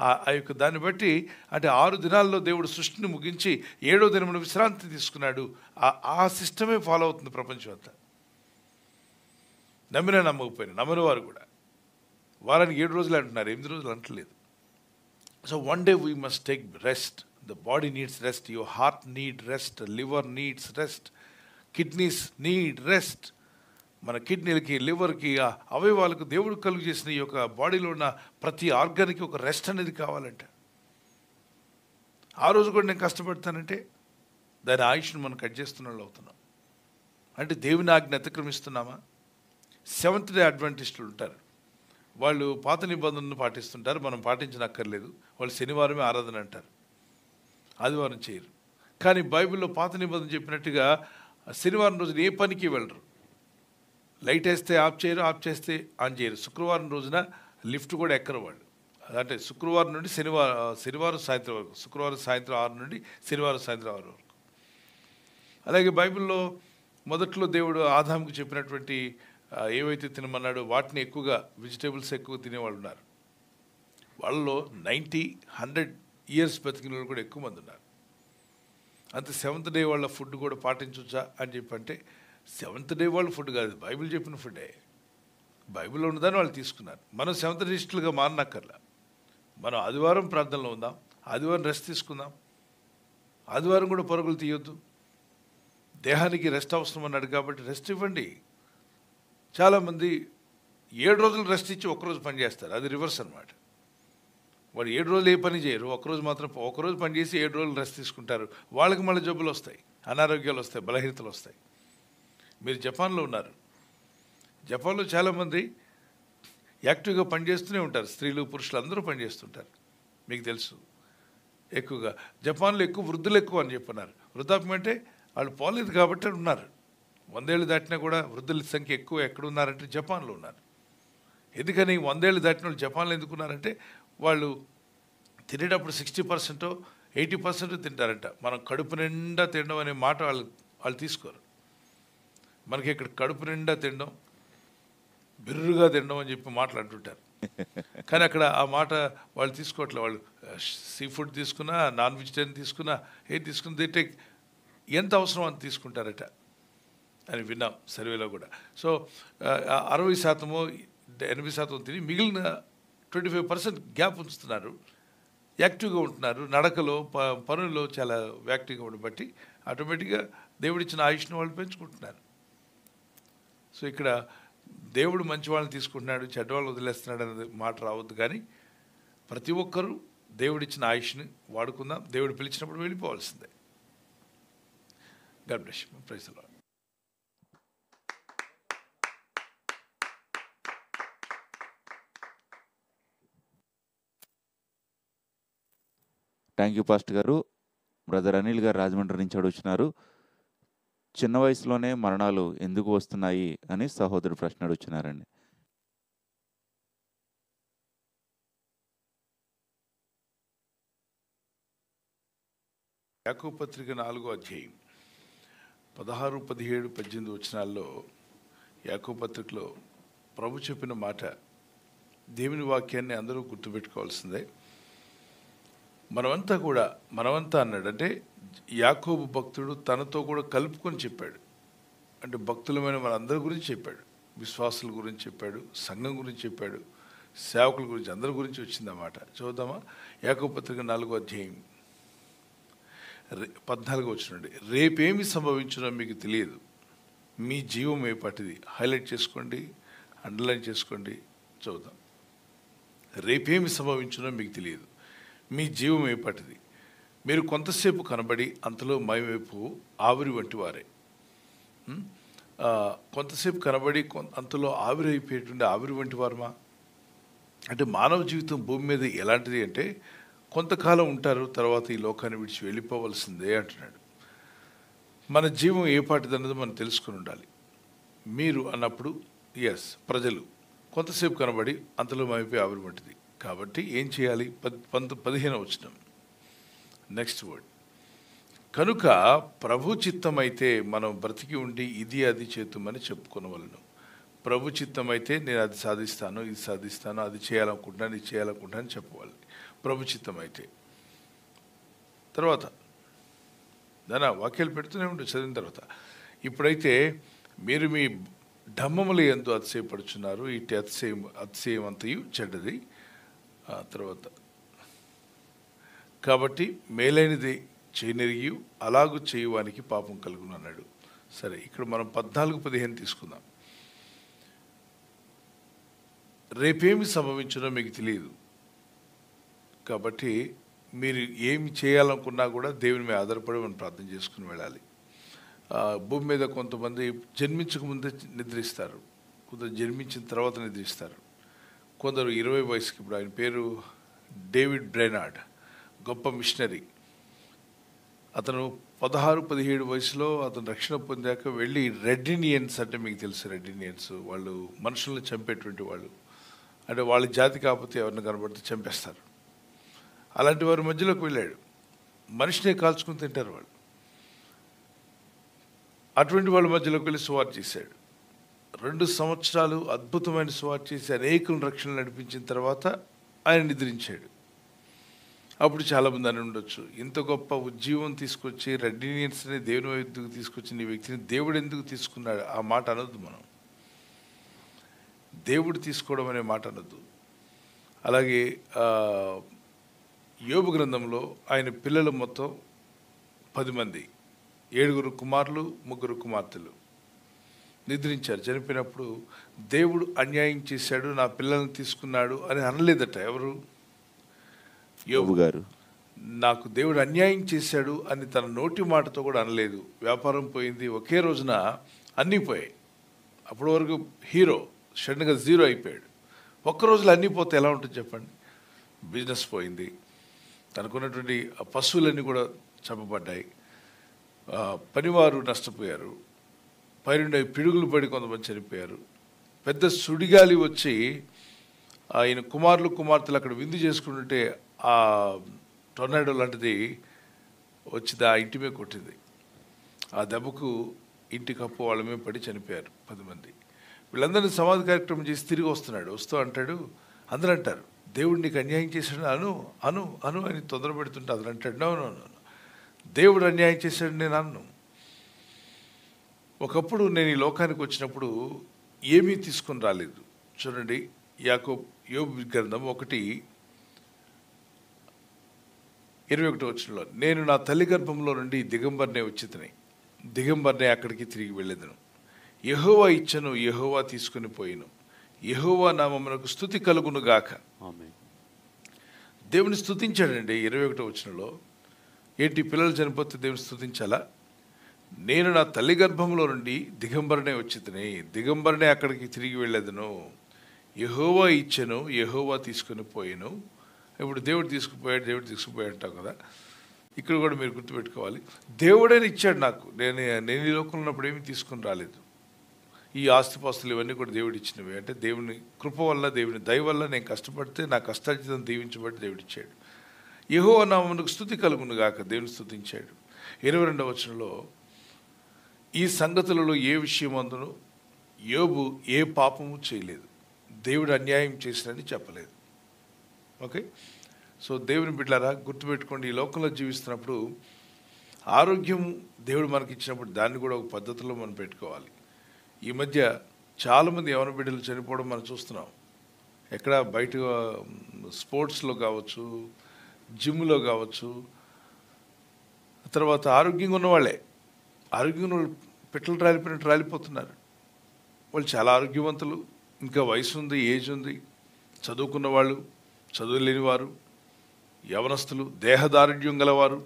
ఆ యొక్క దాన్ని బట్టి అంటే 6 దినాల్లో దేవుడు సృష్టిని ముగించి 7వ దినమున విశ్రాంతి తీసుకున్నాడు. ఆ సిస్టమే ఫాలో అవుతుంది ప్రపంచం అంతా. నమ్మినా నమ్మకపోయినా, నమ్మని వారు కూడా వారానికి 7 రోజులు అంటున్నారు, 8 రోజులు అంటలేదు. So one day we must take rest. The body needs rest, your heart needs rest, liver needs rest, kidneys need rest. మన కిడ్నీలకి, లివర్కి, అవయవాలకు దేవుడు కలుగు చేసిన ఈ యొక్క బాడీలో ఉన్న ప్రతి ఆర్గానికి ఒక రెస్ట్ అనేది కావాలంట. ఆ రోజు కూడా నేను కష్టపడతానంటే దాని ఆయుష్ను మనం కట్ చేస్తున్న వాళ్ళు అవుతున్నాం. అంటే దేవుని ఆజ్ఞ అతిక్రమిస్తున్నామా? 7th day అడ్వెంటిస్టులు ఉంటారు. వాళ్ళు పాత నిబంధనను పాటిస్తుంటారు, మనం పాటించనక్కర్లేదు. వాళ్ళు శనివారమే ఆరాధన అంటారు, ఆదివారం చేయరు. కానీ బైబిల్లో పాత నిబంధన చెప్పినట్టుగా శనివారం రోజున ఏ పనికి వెళ్ళరు. లైట్ వేస్తే ఆఫ్ చేయరు, ఆఫ్ చేస్తే ఆన్ చేయరు. శుక్రవారం రోజున లిఫ్ట్ కూడా ఎక్కరు వాళ్ళు. అంటే శుక్రవారం నుండి శనివారం సాయంత్రం వరకు, శుక్రవారం సాయంత్రం 6 నుండి శనివారం సాయంత్రం 6 వరకు. అలాగే బైబిల్లో మొదట్లో దేవుడు ఆదాముకు చెప్పినటువంటి ఏవైతే తినమన్నాడో వాటిని ఎక్కువగా, వెజిటేబుల్స్ ఎక్కువ తినేవాళ్ళు ఉన్నారు. వాళ్ళలో 90-100 years బతికిన వాళ్ళు కూడా ఎక్కువ మంది ఉన్నారు. అంతే 7th day వాళ్ళ ఫుడ్ కూడా పాటించవచ్చా అని చెప్పి అంటే 7th day వాళ్ళ ఫుడ్ కాదు, బైబిల్ చెప్పిన ఫుడ్డే. బైబిల్లో ఉన్నదాన్ని వాళ్ళు తీసుకున్నారు. మనం 7th day మారనక్కర్లా. మనం ఆదివారం ప్రార్థనలో ఉందాం, ఆదివారం రెస్ట్ తీసుకుందాం. ఆదివారం కూడా పరుగులు తీయొద్దు. దేహానికి రెస్ట్ అవసరం అన్నాడు కాబట్టి రెస్ట్ ఇవ్వండి. చాలామంది 7 రోజులు రెస్ట్ ఇచ్చి 1 రోజు పని చేస్తారు. అది రివర్స్ అనమాట. వాడు 7 రోజులు ఏ పని చేయరు, 1 రోజు మాత్రం 1 రోజు పని చేసి 7 రోజులు రెస్ట్ తీసుకుంటారు. వాళ్ళకి మళ్ళీ జబ్బులు వస్తాయి, అనారోగ్యాలు వస్తాయి, బలహీనతలు వస్తాయి. మీరు జపాన్లో ఉన్నారు. జపాన్లో చాలామంది యాక్టివ్గా పనిచేస్తూనే ఉంటారు. స్త్రీలు, పురుషులు అందరూ పనిచేస్తుంటారు. మీకు తెలుసు, ఎక్కువగా జపాన్లో ఎక్కువ వృద్ధులు ఎక్కువ అని చెప్పన్నారు. వృద్ధాప్యం అంటే వాళ్ళు పోలేదు కాబట్టి ఉన్నారు. 100 ఏళ్ళు దాటినా కూడా వృద్ధుల సంఖ్య ఎక్కువ ఎక్కడ ఉన్నారంటే జపాన్లో ఉన్నారు. ఎందుకని 100 ఏళ్ళు దాటిన వాళ్ళు జపాన్లో ఎందుకున్నారంటే వాళ్ళు తినేటప్పుడు 60% 80% తింటారంట. మనం కడుపు నిండా తినడం అనే మాట వాళ్ళు తీసుకోరు. మనకి ఇక్కడ కడుపు నిండా తినడం, బిర్రుగా తినడం అని చెప్పి మాట్లాడుతుంటారు. కానీ అక్కడ ఆ మాట వాళ్ళు తీసుకోవట్లే. వాళ్ళు సీ ఫుడ్ తీసుకున్నా, నాన్ వెజిటేరియన్ తీసుకున్నా, ఏది తీసుకున్నా దే టేక్ ఎంత అవసరం అంత తీసుకుంటారట అని విన్నాం సర్వేలో కూడా. సో 60%, 80% తిని మిగిలిన 25% గ్యాప్ ఉంచుతున్నారు. యాక్టివ్గా ఉంటున్నారు, నడకలో పనుల్లో చాలా యాక్టివ్గా ఉండడం బట్టి ఆటోమేటిక్గా దేవుడిచ్చిన ఆయుష్ను వాళ్ళు పెంచుకుంటున్నారు. సో ఇక్కడ దేవుడు మంచి వాళ్ళని తీసుకుంటున్నాడు, చెడ్డవాళ్ళని వదిలేస్తున్నాడు అనేది మాట రావద్దు. కానీ ప్రతి ఒక్కరూ దేవుడిచ్చిన ఆయుష్ని వాడుకుందాం. దేవుడు పిలిచినప్పుడు వెళ్ళిపోవాల్సిందే. God bless you. Praise the Lord. Thank you pastor గారు. బ్రదర్ అనిల్ గారు రాజమండ్రి నుంచి అడుగుతున్నారు, చిన్న వయసులోనే మరణాలు ఎందుకు వస్తున్నాయి అని సహోదరుడు ప్రశ్న అడుగుతున్నారండి. యాకోబు పత్రిక 4వ అధ్యాయం 16, 17, 18 వచనాల్లో యాకోబు పత్రికలో ప్రభు చెప్పిన మాట, దేవుని వాక్యాన్ని అందరూ గుర్తుపెట్టుకోవాల్సిందే. మనమంతా అన్నాడు అంటే యాకోబు భక్తుడు తనతో కూడా కలుపుకొని చెప్పాడు. అంటే భక్తులమైన మనందరి గురించి చెప్పాడు, విశ్వాసుల గురించి చెప్పాడు, సంఘం గురించి చెప్పాడు, సేవకుల గురించి, అందరి గురించి వచ్చింది అన్నమాట. చూద్దామా? యాకోబు పత్రిక 4వ అధ్యాయం 14వ వచనం. రేపేమి సంభవించునో మీకు తెలియదు, మీ జీవం ఏపాటిది. హైలైట్ చేసుకోండి, అండర్లైన్ చేసుకోండి. చూద్దాం. రేపేమి సంభవించునో మీకు తెలియదు, మీ జీవం ఏపాటిది. మీరు కొంతసేపు కనబడి అంతలో మైవైపు ఆవిరి వంటి వారే. కొంతసేపు కనబడి అంతలో ఆవిరి అయిపోయేటువంటి ఆవిరి వంటి వారమా? అంటే మానవ జీవితం భూమి మీద ఎలాంటిది అంటే కొంతకాలం ఉంటారు, తర్వాత ఈ లోకాన్ని విడిచి వెళ్ళిపోవలసిందే అంటున్నాడు. మన జీవం ఏ పాటిది అన్నది మనం తెలుసుకుని ఉండాలి. మీరు అన్నప్పుడు ప్రజలు కొంతసేపు కనబడి అంతలో మైపోయి ఆవిరి వంటిది. కాబట్టి ఏం చేయాలి? 15వ వచనం, నెక్స్ట్ వర్డ్. కనుక ప్రభు చిత్తమైతే మనం బ్రతికి ఉండి ఇది అది చేతుమని చెప్పుకొనవలను. ప్రభు చిత్తమైతే నేను అది సాధిస్తాను, ఇది సాధిస్తాను, అది చేయాలనుకుంటున్నాను, ఇది చేయాలనుకుంటున్నాను అని చెప్పవాలి. ప్రభు చిత్తమైతే. తర్వాత దాని వాక్యాలు పెడుతూనే ఉంటుంది చదివిన తర్వాత. ఇప్పుడైతే మీరు మీ ఢమ్మముల యందు అతిశయపడుచున్నారు, ఇటు అతిశయమంతయు చెడ్డది. తర్వాత కాబట్టి మేలైనది చేయనెరిగి అలాగూ చేయువానికి పాపం కలుగును అన్నాడు. సరే, ఇక్కడ మనం 14, 15 తీసుకుందాం. రేపేమి సంభవించునో మీకు తెలియదు, కాబట్టి మీరు ఏమి చేయాలనుకున్నా కూడా దేవుని మీద ఆధారపడి మనం ప్రార్థన చేసుకుని వెళ్ళాలి. భూమి మీద కొంతమంది జన్మించక ముందే నిద్రిస్తారు, కొందరు జన్మించిన తర్వాత నిద్రిస్తారు, కొందరు 20 వయసుకి. ఇప్పుడు ఆయన పేరు డేవిడ్ బ్రెనార్డ్, గొప్ప మిషనరీ. అతను 16, 17 వయసులో అతను రక్షణ పొందాక వెళ్ళి రెడ్ ఇండియన్స్ అంటే మీకు తెలుసు, రెడ్ ఇండియన్స్ వాళ్ళు మనుషులను చంపేటువంటి వాళ్ళు. అంటే వాళ్ళ జాతి కాకపోతే ఎవరిని కనబడితే చంపేస్తారు. అలాంటి వారి మధ్యలోకి వెళ్ళాడు. మనిషినే కాల్చుకుని తింటారు వాళ్ళు. అటువంటి వాళ్ళ మధ్యలోకి వెళ్ళి సువార్త చేశాడు. 2 సంవత్సరాలు అద్భుతమైన సువార్త చేసి అనేకులను రక్షణ నడిపించిన తర్వాత ఆయన నిద్రించాడు. అప్పుడు చాలామంది అని ఉండొచ్చు, ఇంత గొప్ప ఉజ్జీవం తీసుకొచ్చి రెడ్ ఇండియన్స్ని దేవుని ఎందుకు తీసుకొచ్చిన ఈ వ్యక్తిని దేవుడు ఎందుకు తీసుకున్నాడు? ఆ మాట అనొద్దు. మనం దేవుడు తీసుకోవడం అనే మాట అనొద్దు. అలాగే యోబు గ్రంథంలో ఆయన పిల్లలు మొత్తం 10 మంది, 7 కుమారులు, 3 కుమార్తెలు నిద్రించారు. చనిపోయినప్పుడు దేవుడు అన్యాయం చేశాడు, నా పిల్లల్ని తీసుకున్నాడు అని అనలేదట. ఎవరు? యోబు గారు. నాకు దేవుడు అన్యాయం చేశాడు అని తన నోటి మాటతో కూడా అనలేదు. వ్యాపారం పోయింది, ఒకే రోజున అన్నీ పోయాయి. అప్పటి వరకు హీరో సడన్గా జీరో అయిపోయాడు. ఒక్క రోజులో అన్నీ పోతే ఎలా ఉంటుంది చెప్పండి? బిజినెస్ పోయింది, తనకున్నటువంటి పశువులన్నీ కూడా చంపబడ్డాయి, పనివారు నష్టపోయారు, పైరుండే పిడుగులు పడి కొంతమంది చనిపోయారు, పెద్ద సుడిగాలి వచ్చి ఆయన కుమారులు కుమార్తెలు అక్కడ విందు చేసుకుంటుంటే ఆ టొర్నాడో లాంటిది వచ్చి ఆ ఇంటి మీద కొట్టింది. ఆ దెబ్బకు ఇంటి కప్పు వాళ్ళ మీద పడి చనిపోయారు 10 మంది. వీళ్ళందరినీ సమాధి కార్యక్రమం చేసి తిరిగి వస్తున్నాడు. వస్తూ అంటాడు, అందరూ అంటారు దేవుడు నీకు అన్యాయం చేశాడు అను అను అను అని తొందర పెడుతుంటే అందరూ అంటాడు, నో నో నో, దేవుడు అన్యాయం చేశాడు నేను అన్ను. ఒకప్పుడు నేను ఈ లోకానికి వచ్చినప్పుడు ఏమీ తీసుకొని రాలేదు. చూడండి, యోబు గ్రంథం 1:21 నేను నా తల్లి గర్భంలో నుండి దిగంబర్నే వచ్చితిని, దిగంబర్నే అక్కడికి తిరిగి వెళ్ళేదను. యెహోవా ఇచ్చను, యెహోవా తీసుకుని పోయిను, యెహోవా నామమునకు స్తుతి కలుగును గాక. దేవుని స్తుతించాడండి 21 ఏంటి, పిల్లలు చనిపోతే దేవుని స్తుతించాలా? నేను నా తల్లి గర్భంలో నుండి దిగంబరనే వచ్చితిని, దిగంబరనే అక్కడికి తిరిగి వెళ్ళేదను. యెహోవా ఇచ్చెను, యెహోవా తీసుకుని పోయిను. ఇప్పుడు దేవుడు తీసుకుపోయాడు అంటాం కదా. ఇక్కడ కూడా మీరు గుర్తుపెట్టుకోవాలి, దేవుడైనా ఇచ్చాడు నాకు. నేను ఈ లోకంలో ఉన్నప్పుడు ఏమీ తీసుకుని రాలేదు. ఈ ఆస్తిపాస్తులు ఇవన్నీ కూడా దేవుడు ఇచ్చినవి. అంటే దేవుని కృప వల్ల, దేవుని దయ వల్ల నేను కష్టపడితే నా కష్టార్జితం దీవించబట్టి దేవుడు ఇచ్చాడు. యెహోవా నామమునకు స్తుతి కలుగును గాక, దేవుని స్తుతించాడు. 22 ఈ సంగతులలో ఏ విషయం అందును యోబు ఏ పాపము చేయలేదు, దేవుడు అన్యాయం చేసినని చెప్పలేదు. ఓకే, సో దేవుని బిడ్డలారా గుర్తుపెట్టుకోండి, ఈ లోకంలో జీవిస్తున్నప్పుడు ఆరోగ్యం దేవుడు మనకి ఇచ్చినప్పుడు దాన్ని కూడా ఒక పద్ధతిలో మనం పెట్టుకోవాలి. ఈ మధ్య చాలామంది యవన బిడ్డలు చనిపోవడం మనం చూస్తున్నాం. ఎక్కడ బయట స్పోర్ట్స్లో కావచ్చు, జిమ్లో కావచ్చు, తర్వాత ఆరోగ్యంగా ఉన్నవాళ్ళే పిట్టలు రాలిపోయినట్టు రాలిపోతున్నారు. వాళ్ళు చాలా ఆరోగ్యవంతులు, ఇంకా వయసు ఉంది, ఏజ్ ఉంది, చదువుకున్న వాళ్ళు, చదువు లేనివారు, యవనస్తులు, దేహదారుఢ్యం గలవారు,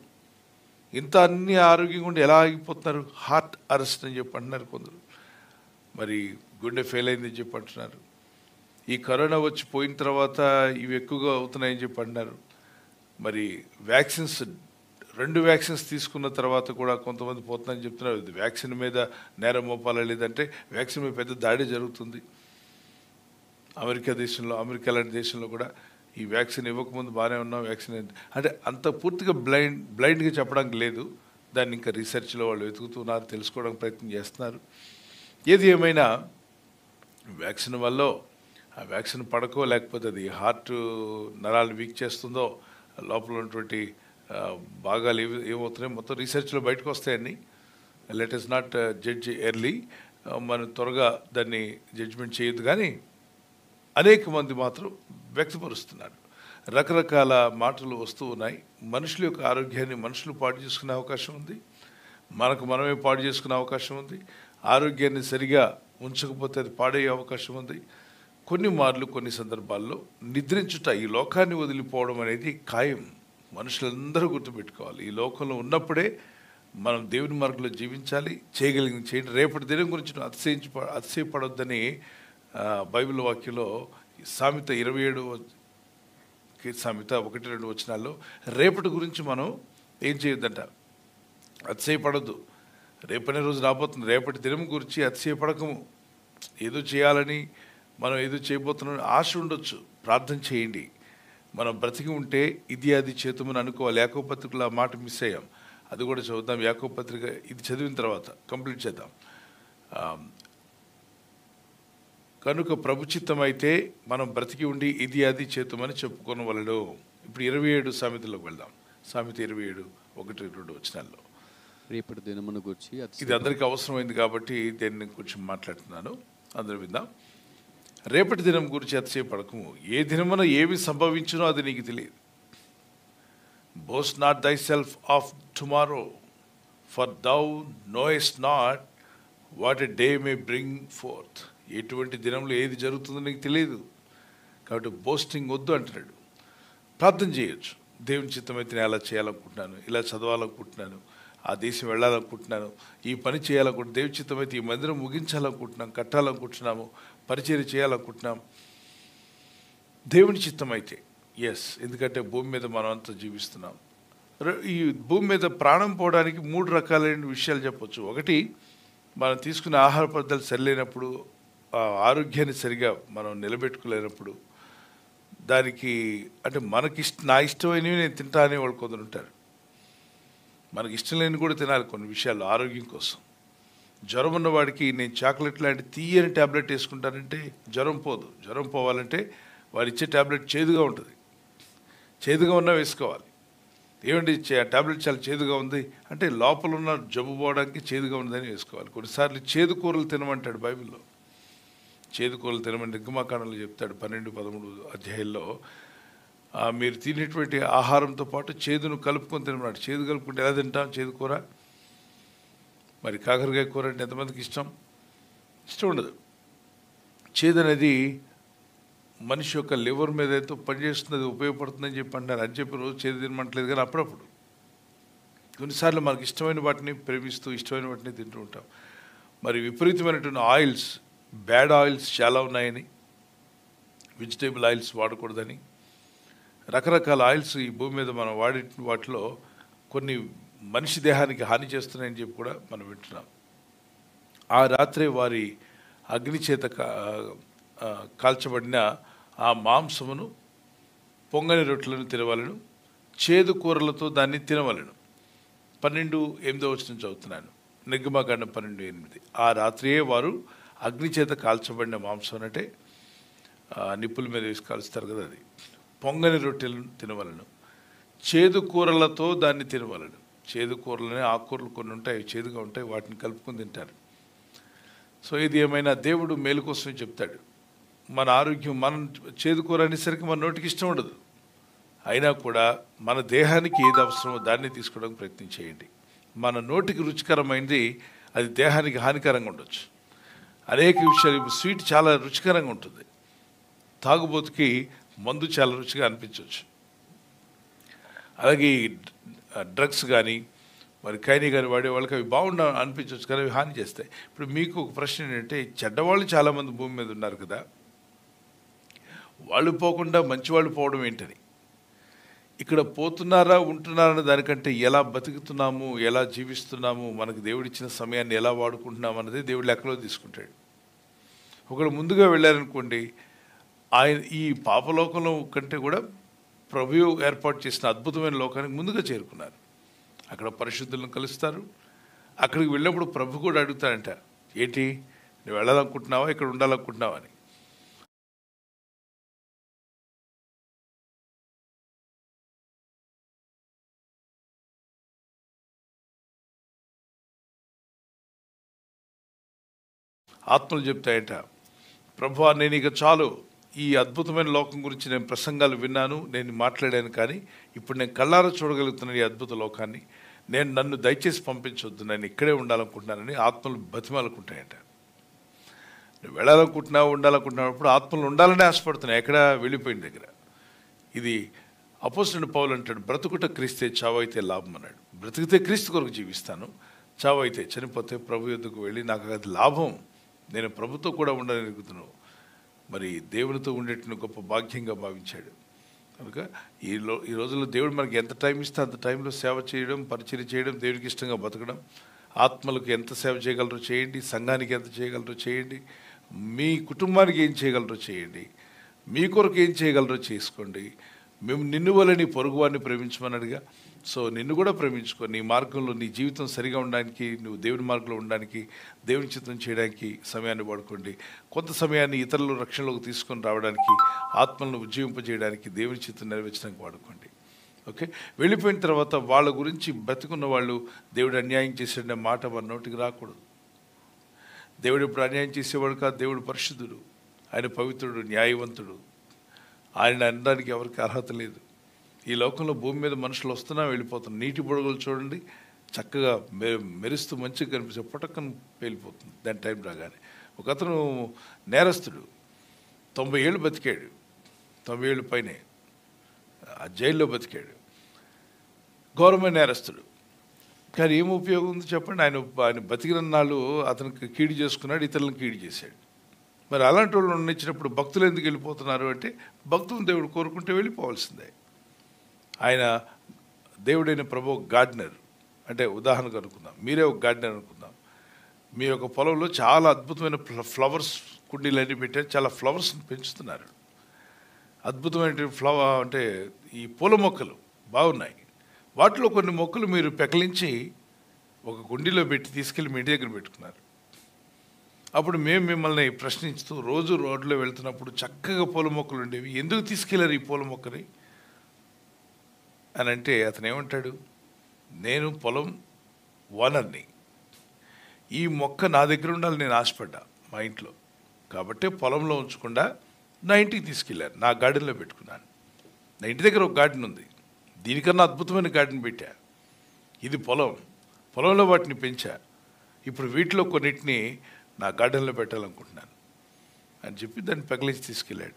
ఇంత అన్ని ఆరోగ్యంగా ఉండి ఎలా ఆగిపోతున్నారు? హార్ట్ అరెస్ట్ అని చెప్పి అంటున్నారు కొందరు, మరి గుండె ఫెయిల్ అయిందని చెప్పి అంటున్నారు. ఈ కరోనా వచ్చి పోయిన తర్వాత ఇవి ఎక్కువగా అవుతున్నాయని చెప్పి అంటున్నారు. మరి వ్యాక్సిన్స్ 2 వ్యాక్సిన్స్ తీసుకున్న తర్వాత కూడా కొంతమంది పోతున్నారని చెప్తున్నారు. వ్యాక్సిన్ మీద నేరం మోపాలా లేదంటే వ్యాక్సిన్ మీద పెద్ద దాడి జరుగుతుంది. అమెరికా లాంటి దేశంలో కూడా ఈ వ్యాక్సిన్ ఇవ్వకముందు బాగానే ఉన్నాం, వ్యాక్సిన్ అంటే అంత పూర్తిగా బ్లైండ్గా చెప్పడానికి లేదు. దాన్ని ఇంకా రీసెర్చ్లో వాళ్ళు వెతుకుతున్నారు, తెలుసుకోవడానికి ప్రయత్నం చేస్తున్నారు. ఏది ఏమైనా వ్యాక్సిన్ వల్ల ఆ వ్యాక్సిన్ పడకో, లేకపోతే అది హార్ట్ నరాలు వీక్ చేస్తుందో, లోపల ఉన్నటువంటి భాగాలు ఏమవుతున్నాయి మొత్తం రీసెర్చ్లో బయటకు వస్తాయని. Let is not judge early, మనం త్వరగా దాన్ని జడ్జిమెంట్ చేయొద్దు. కానీ అనేక మంది మాత్రం వ్యక్తపరుస్తున్నారు, రకరకాల మాటలు వస్తూ ఉన్నాయి. మనుషుల యొక్క ఆరోగ్యాన్ని మనుషులు పాడు చేసుకునే అవకాశం ఉంది, మనమే పాడు చేసుకునే అవకాశం ఉంది. ఆరోగ్యాన్ని సరిగా ఉంచకపోతే అది పాడయ్యే అవకాశం ఉంది. కొన్ని సందర్భాల్లో నిద్రించుట, ఈ లోకాన్ని వదిలిపోవడం అనేది ఖాయం. మనుషులందరూ గుర్తుపెట్టుకోవాలి, ఈ లోకంలో ఉన్నప్పుడే మనం దేవుని మార్గంలో జీవించాలి, చేయగలిగింది చేయండి. రేపటి దినం గురించి అతిశయపడొద్దని బైబిల్ వాక్యంలో సామెత 1-2 వచనాల్లో రేపటి గురించి మనం ఏం చేయొద్దంట, అతిశయపడొద్దు. రేపనే రోజు రాబోతుంది, రేపటి దినం గురించి అతిశయపడకము. ఏదో చేయాలని, మనం ఏదో చేయబోతున్నాం ఆశ ఉండొచ్చు, ప్రార్థన చేయండి. మనం బ్రతికి ఉంటే ఇది అది చేతుమని అనుకోవాలి. యాకోబు పత్రికలో ఆ మాట మిస్ అయ్యాం, అది కూడా చదువుతాం. యాకోబు పత్రిక ఇది చదివిన తర్వాత కంప్లీట్ చేద్దాం. కనుక ప్రభుచిత్తం అయితే మనం బ్రతికి ఉండి ఇది అది చేతుమని చెప్పుకోనవలెను. ఇప్పుడు 27 సామెతలోకి వెళ్దాం. సామెత 27:1-2 వచనాల్లో రేపటి దినమును గురించి ఇది అందరికీ అవసరమైంది కాబట్టి దీన్ని కొంచెం మాట్లాడుతున్నాను, అందరూ విందాం. రేపటి దినం గురించి అతిశయపడకము, ఏ దినమున ఏమి సంభవించునో అది నీకు తెలియదు. Boast not thyself of tomorrow, for thou knowest not what a day may bring forth. ఎటువంటి దినంలో ఏది జరుగుతుందో నీకు తెలియదు, కాబట్టి బోస్టింగ్ వద్దు అంటున్నాడు. ప్రార్థన చేయొచ్చు, దేవుని చిత్తమైతే నేను అలా చేయాలనుకుంటున్నాను, ఇలా చదవాలనుకుంటున్నాను, ఆ దేశం వెళ్ళాలనుకుంటున్నాను, ఈ పని చేయాలనుకుంటున్నాను, దేవుని చిత్తమైతే ఈ మందిరం ముగించాలనుకుంటున్నాం, కట్టాలనుకుంటున్నాము, పరిచర్య చేయాలనుకుంటున్నాం. దేవుని చిత్తమైతే ఎస్, ఎందుకంటే భూమి మీద మనం అంతా జీవిస్తున్నాం. ఈ భూమి మీద ప్రాణం పోవడానికి 3 రకాలైన విషయాలు చెప్పొచ్చు. ఒకటి, మనం తీసుకునే ఆహార పదార్థాలు సరిలేనప్పుడు, ఆరోగ్యాన్ని సరిగా మనం నిలబెట్టుకోలేనప్పుడు, దానికి అంటే నా ఇష్టమైనవి నేను తింటా అనే వాళ్ళు కొందరు ఉంటారు. మనకి ఇష్టం లేని కూడా తినాలి కొన్ని విషయాలు ఆరోగ్యం కోసం. జ్వరం ఉన్నవాడికి నేను చాక్లెట్ లాంటి తీయని ట్యాబ్లెట్ వేసుకుంటానంటే జ్వరం పోదు. జ్వరం పోవాలంటే వాడు ఇచ్చే ట్యాబ్లెట్ చేదుగా ఉంటుంది. చేదుగా ఉన్నా వేసుకోవాలి. ఏమండి ట్యాబ్లెట్ చాలా చేదుగా ఉంది అంటే లోపల ఉన్న జబ్బు పోవడానికి చేదుగా ఉందని వేసుకోవాలి. కొన్నిసార్లు చేదు కూరలు తినమంటాడు బైబిల్లో. చేదు కూరలు తినమని నిర్గమాకాండంలో చెప్తాడు 12-13 అధ్యాయంలో. మీరు తినేటువంటి ఆహారంతో పాటు చేదును కలుపుకొని తినమన్నాడు. చేదు కలుపుకుంటే ఎలా తింటాం చేదు కూర? మరి కాకరకాయ కూర అంటే ఎంతమందికి ఇష్టం ఉండదు. చేదు అనేది మనిషి యొక్క లివర్ మీద అయితే పనిచేస్తుంది, అది ఉపయోగపడుతుందని చెప్పి అంటారు. అని చెప్పి రోజు చేదు తినమంటలేదు, కానీ అప్పుడప్పుడు కొన్నిసార్లు మనకి ఇష్టమైన వాటిని ప్రేమిస్తూ ఇష్టమైన వాటిని తింటూ ఉంటాం. మరి విపరీతమైనటువంటి ఆయిల్స్, బ్యాడ్ ఆయిల్స్ చాలా ఉన్నాయని, వెజిటేబుల్ ఆయిల్స్ వాడకూడదని, రకరకాల ఆయిల్స్ ఈ భూమి మీద మనం వాడే వాటిలో కొన్ని మనిషి దేహానికి హాని చేస్తున్నాయని చెప్పి కూడా మనం వింటున్నాం. ఆ రాత్రే వారి అగ్ని చేత కాల్చబడిన ఆ మాంసమును పొంగని రొట్టెలను తినవలను, చేదు కూరలతో దాన్ని తినవలను. 12:8 చదువుతున్నాను. నిర్గమాకాండం 12:8. ఆ రాత్రియే వారు అగ్ని చేత కాల్చబడిన మాంసం అంటే నిప్పుల మీద వేసి కాల్స్తారు కదా, అది పొంగని రొట్టెలను తినవలను, చేదు కూరలతో దాన్ని తినవలను. చేదు కూరలనే ఆకుకూరలు కొన్ని ఉంటాయి, చేదుగా ఉంటాయి, వాటిని కలుపుకొని తింటారు. సో ఇది ఏమైనా దేవుడు మేలు కోసమే చెప్తాడు. మన ఆరోగ్యం, మనం చేదు కూర అనేసరికి మన నోటికి ఇష్టం ఉండదు, అయినా కూడా మన దేహానికి ఏది అవసరమో దాన్ని తీసుకోవడానికి ప్రయత్నం చేయండి. మన నోటికి రుచికరమైనది అది దేహానికి హానికరంగా ఉండొచ్చు. అనేక విషయాలు, స్వీట్ చాలా రుచికరంగా ఉంటుంది, తాగుబోతుకి మందు చాలా రుచిగా అనిపించవచ్చు. అలాగే డ్రగ్స్ కానీ మరి ఖైనీ కానీ వాడే వాళ్ళకి అవి అనిపించవచ్చు, కానీ అవి హాని చేస్తాయి. ఇప్పుడు మీకు ఒక ప్రశ్న ఏంటంటే, చెడ్డవాళ్ళు చాలామంది భూమి మీద ఉన్నారు కదా, వాళ్ళు పోకుండా మంచివాళ్ళు పోవడం ఏంటని. ఇక్కడ పోతున్నారా ఉంటున్నారా అనే దానికంటే ఎలా బతుకుతున్నాము, ఎలా జీవిస్తున్నాము, మనకు దేవుడిచ్చిన సమయాన్ని ఎలా వాడుకుంటున్నాము అన్నది దేవుడు లెక్కలో తీసుకుంటాడు. ఒకళ్ళు ముందుగా వెళ్ళారనుకోండి, ఆయన ఈ పాపలోకంలో కంటే కూడా ప్రభువు ఏర్పాటు చేసిన అద్భుతమైన లోకానికి ముందుగా చేరుకున్నారు. అక్కడ పరిశుద్ధులను కలుస్తారు. అక్కడికి వెళ్ళినప్పుడు ప్రభు కూడా అడుగుతాడంట, ఏంటి నువ్వు వెళ్ళాలనుకుంటున్నావా, ఇక్కడ ఉండాలనుకుంటున్నావా అని. ఆత్మలు చెప్తాయంట, ప్రభువా నేను ఇక చాలు, ఈ అద్భుతమైన లోకం గురించి నేను ప్రసంగాలు విన్నాను, నేను మాట్లాడాను, కానీ ఇప్పుడు నేను కళ్ళారా చూడగలుగుతున్నాను ఈ అద్భుత లోకాన్ని, నన్ను దయచేసి పంపించవద్దు, నేను ఇక్కడే ఉండాలనుకుంటున్నానని ఆత్మలు బతిమాలనుకుంటాయంట. నువ్వు వెళ్ళాలనుకుంటున్నావు, ఉండాలనుకుంటున్నప్పుడు ఆత్మలు ఉండాలని ఆశపడుతున్నాయి, ఎక్కడ వెళ్ళిపోయిన దగ్గర. ఇది అపోస్తలుడైన పౌలు అంటాడు, బ్రతుకుట క్రీస్తే, చావైతే లాభం అన్నాడు. బ్రతికితే క్రీస్తు కొరకు జీవిస్తాను, చావైతే చనిపోతే ప్రభు యొద్దకు వెళ్ళి నాకు అది లాభం, నేను ప్రభుతో కూడా ఉండగలుగుతున్నాను. మరి దేవునితో ఉండేటువంటి గొప్ప భాగ్యంగా భావించాడు. కనుక ఈ రోజుల్లో దేవుడు మనకి ఎంత టైం ఇస్తే అంత టైంలో సేవ చేయడం, పరిచర్య చేయడం, దేవునికి ఇష్టంగా బతకడం. ఆత్మలకు ఎంత సేవ చేయగలరో చేయండి, సంఘానికి ఎంత చేయగలరో చేయండి, మీ కుటుంబానికి ఏం చేయగలరో చేయండి, మీ కొరకు ఏం చేయగలరో చేసుకోండి. మేము నిన్ను వల్ల నీ పొరుగువాడిని ప్రేమించమన్నాడుగా. సో నిన్ను కూడా ప్రేమించుకో, నీ మార్గంలో నీ జీవితం సరిగా ఉండడానికి, నువ్వు దేవుని మార్గంలో ఉండడానికి, దేవుని చిత్తం చేయడానికి సమయాన్ని వాడుకోండి. కొంత సమయాన్ని ఇతరుల రక్షణలోకి తీసుకొని రావడానికి, ఆత్మలను ఉజ్జీవింపజేయడానికి, దేవుని చిత్తం నెరవేర్చడానికి వాడుకోండి. ఓకే, వెళ్ళిపోయిన తర్వాత వాళ్ళ గురించి బతికున్న వాళ్ళు దేవుడు అన్యాయం చేసాడనే మాట మన నోటికి రాకూడదు. దేవుడు ఇప్పుడు అన్యాయం చేసేవాడు కాదు, దేవుడు పరిశుద్ధుడు, ఆయన పవిత్రుడు, న్యాయవంతుడు. ఆయన అనడానికి ఎవరికి అర్హత లేదు. ఈ లోకంలో భూమి మీద మనుషులు వస్తున్నా వెళ్ళిపోతున్నారు. నీటి బుడగలు చూడండి, చక్కగా మెరుస్తూ మంచిగా కనిపిస్తే పుటక్కను పేలిపోతుంది దాని టైం రాగానే. ఒక అతను నేరస్తుడు, 90 ఏళ్ళు బతికాడు, 90 ఏళ్ళు పైనే ఆ జైల్లో బతికాడు, ఘోరమైన నేరస్తుడు. కానీ ఏం ఉపయోగం ఉంది చెప్పండి? ఆయన బతికిన నాళ్ళు అతనికి కీడు చేసుకున్నాడు, ఇతరులను కీడు చేశాడు. మరి అలాంటి వాళ్ళు ఉన్నచ్చినప్పుడు భక్తులు ఎందుకు వెళ్ళిపోతున్నారు అంటే, భక్తులను దేవుడు కోరుకుంటే వెళ్ళిపోవాల్సిందే. ఆయన దేవుడైన ప్రభు గార్డెనర్. అంటే ఉదాహరణకు అనుకుందాం, మీరే ఒక గార్డెనర్ అనుకుందాం. మీ యొక్క పొలంలో చాలా అద్భుతమైన ఫ్లవర్స్ కుండీలన్నీ పెట్టారు, చాలా ఫ్లవర్స్ని పెంచుతున్నారు. అద్భుతమైన అంటే ఈ పూల మొక్కలు బాగున్నాయి. వాటిలో కొన్ని మొక్కలు మీరు పెకలించి ఒక కుండీలో పెట్టి తీసుకెళ్ళి మీ ఇంటి దగ్గర పెట్టుకున్నారు. అప్పుడు మేము మిమ్మల్ని ప్రశ్నించుతూ రోజు రోడ్లో వెళ్తున్నప్పుడు చక్కగా పూల మొక్కలు ఉండేవి, ఎందుకు తీసుకెళ్లారు ఈ పూల మొక్కని అని అంటే అతను ఏమంటాడు, నేను పొలం ఓనర్ని, ఈ మొక్క నా దగ్గర ఉండాలి నేను ఆశపడ్డా మా ఇంట్లో, కాబట్టి పొలంలో ఉంచకుండా నా ఇంటికి తీసుకెళ్ళాను, నా గార్డెన్లో పెట్టుకున్నాను. నా ఇంటి దగ్గర ఒక గార్డెన్ ఉంది, దీనికన్నా అద్భుతమైన గార్డెన్ పెట్టా, ఇది పొలంలో వాటిని పెంచా, ఇప్పుడు వీటిలో కొన్నిటిని నా గార్డెన్లో పెట్టాలనుకుంటున్నాను అని చెప్పి దాన్ని పగిలించి తీసుకెళ్ళాడు.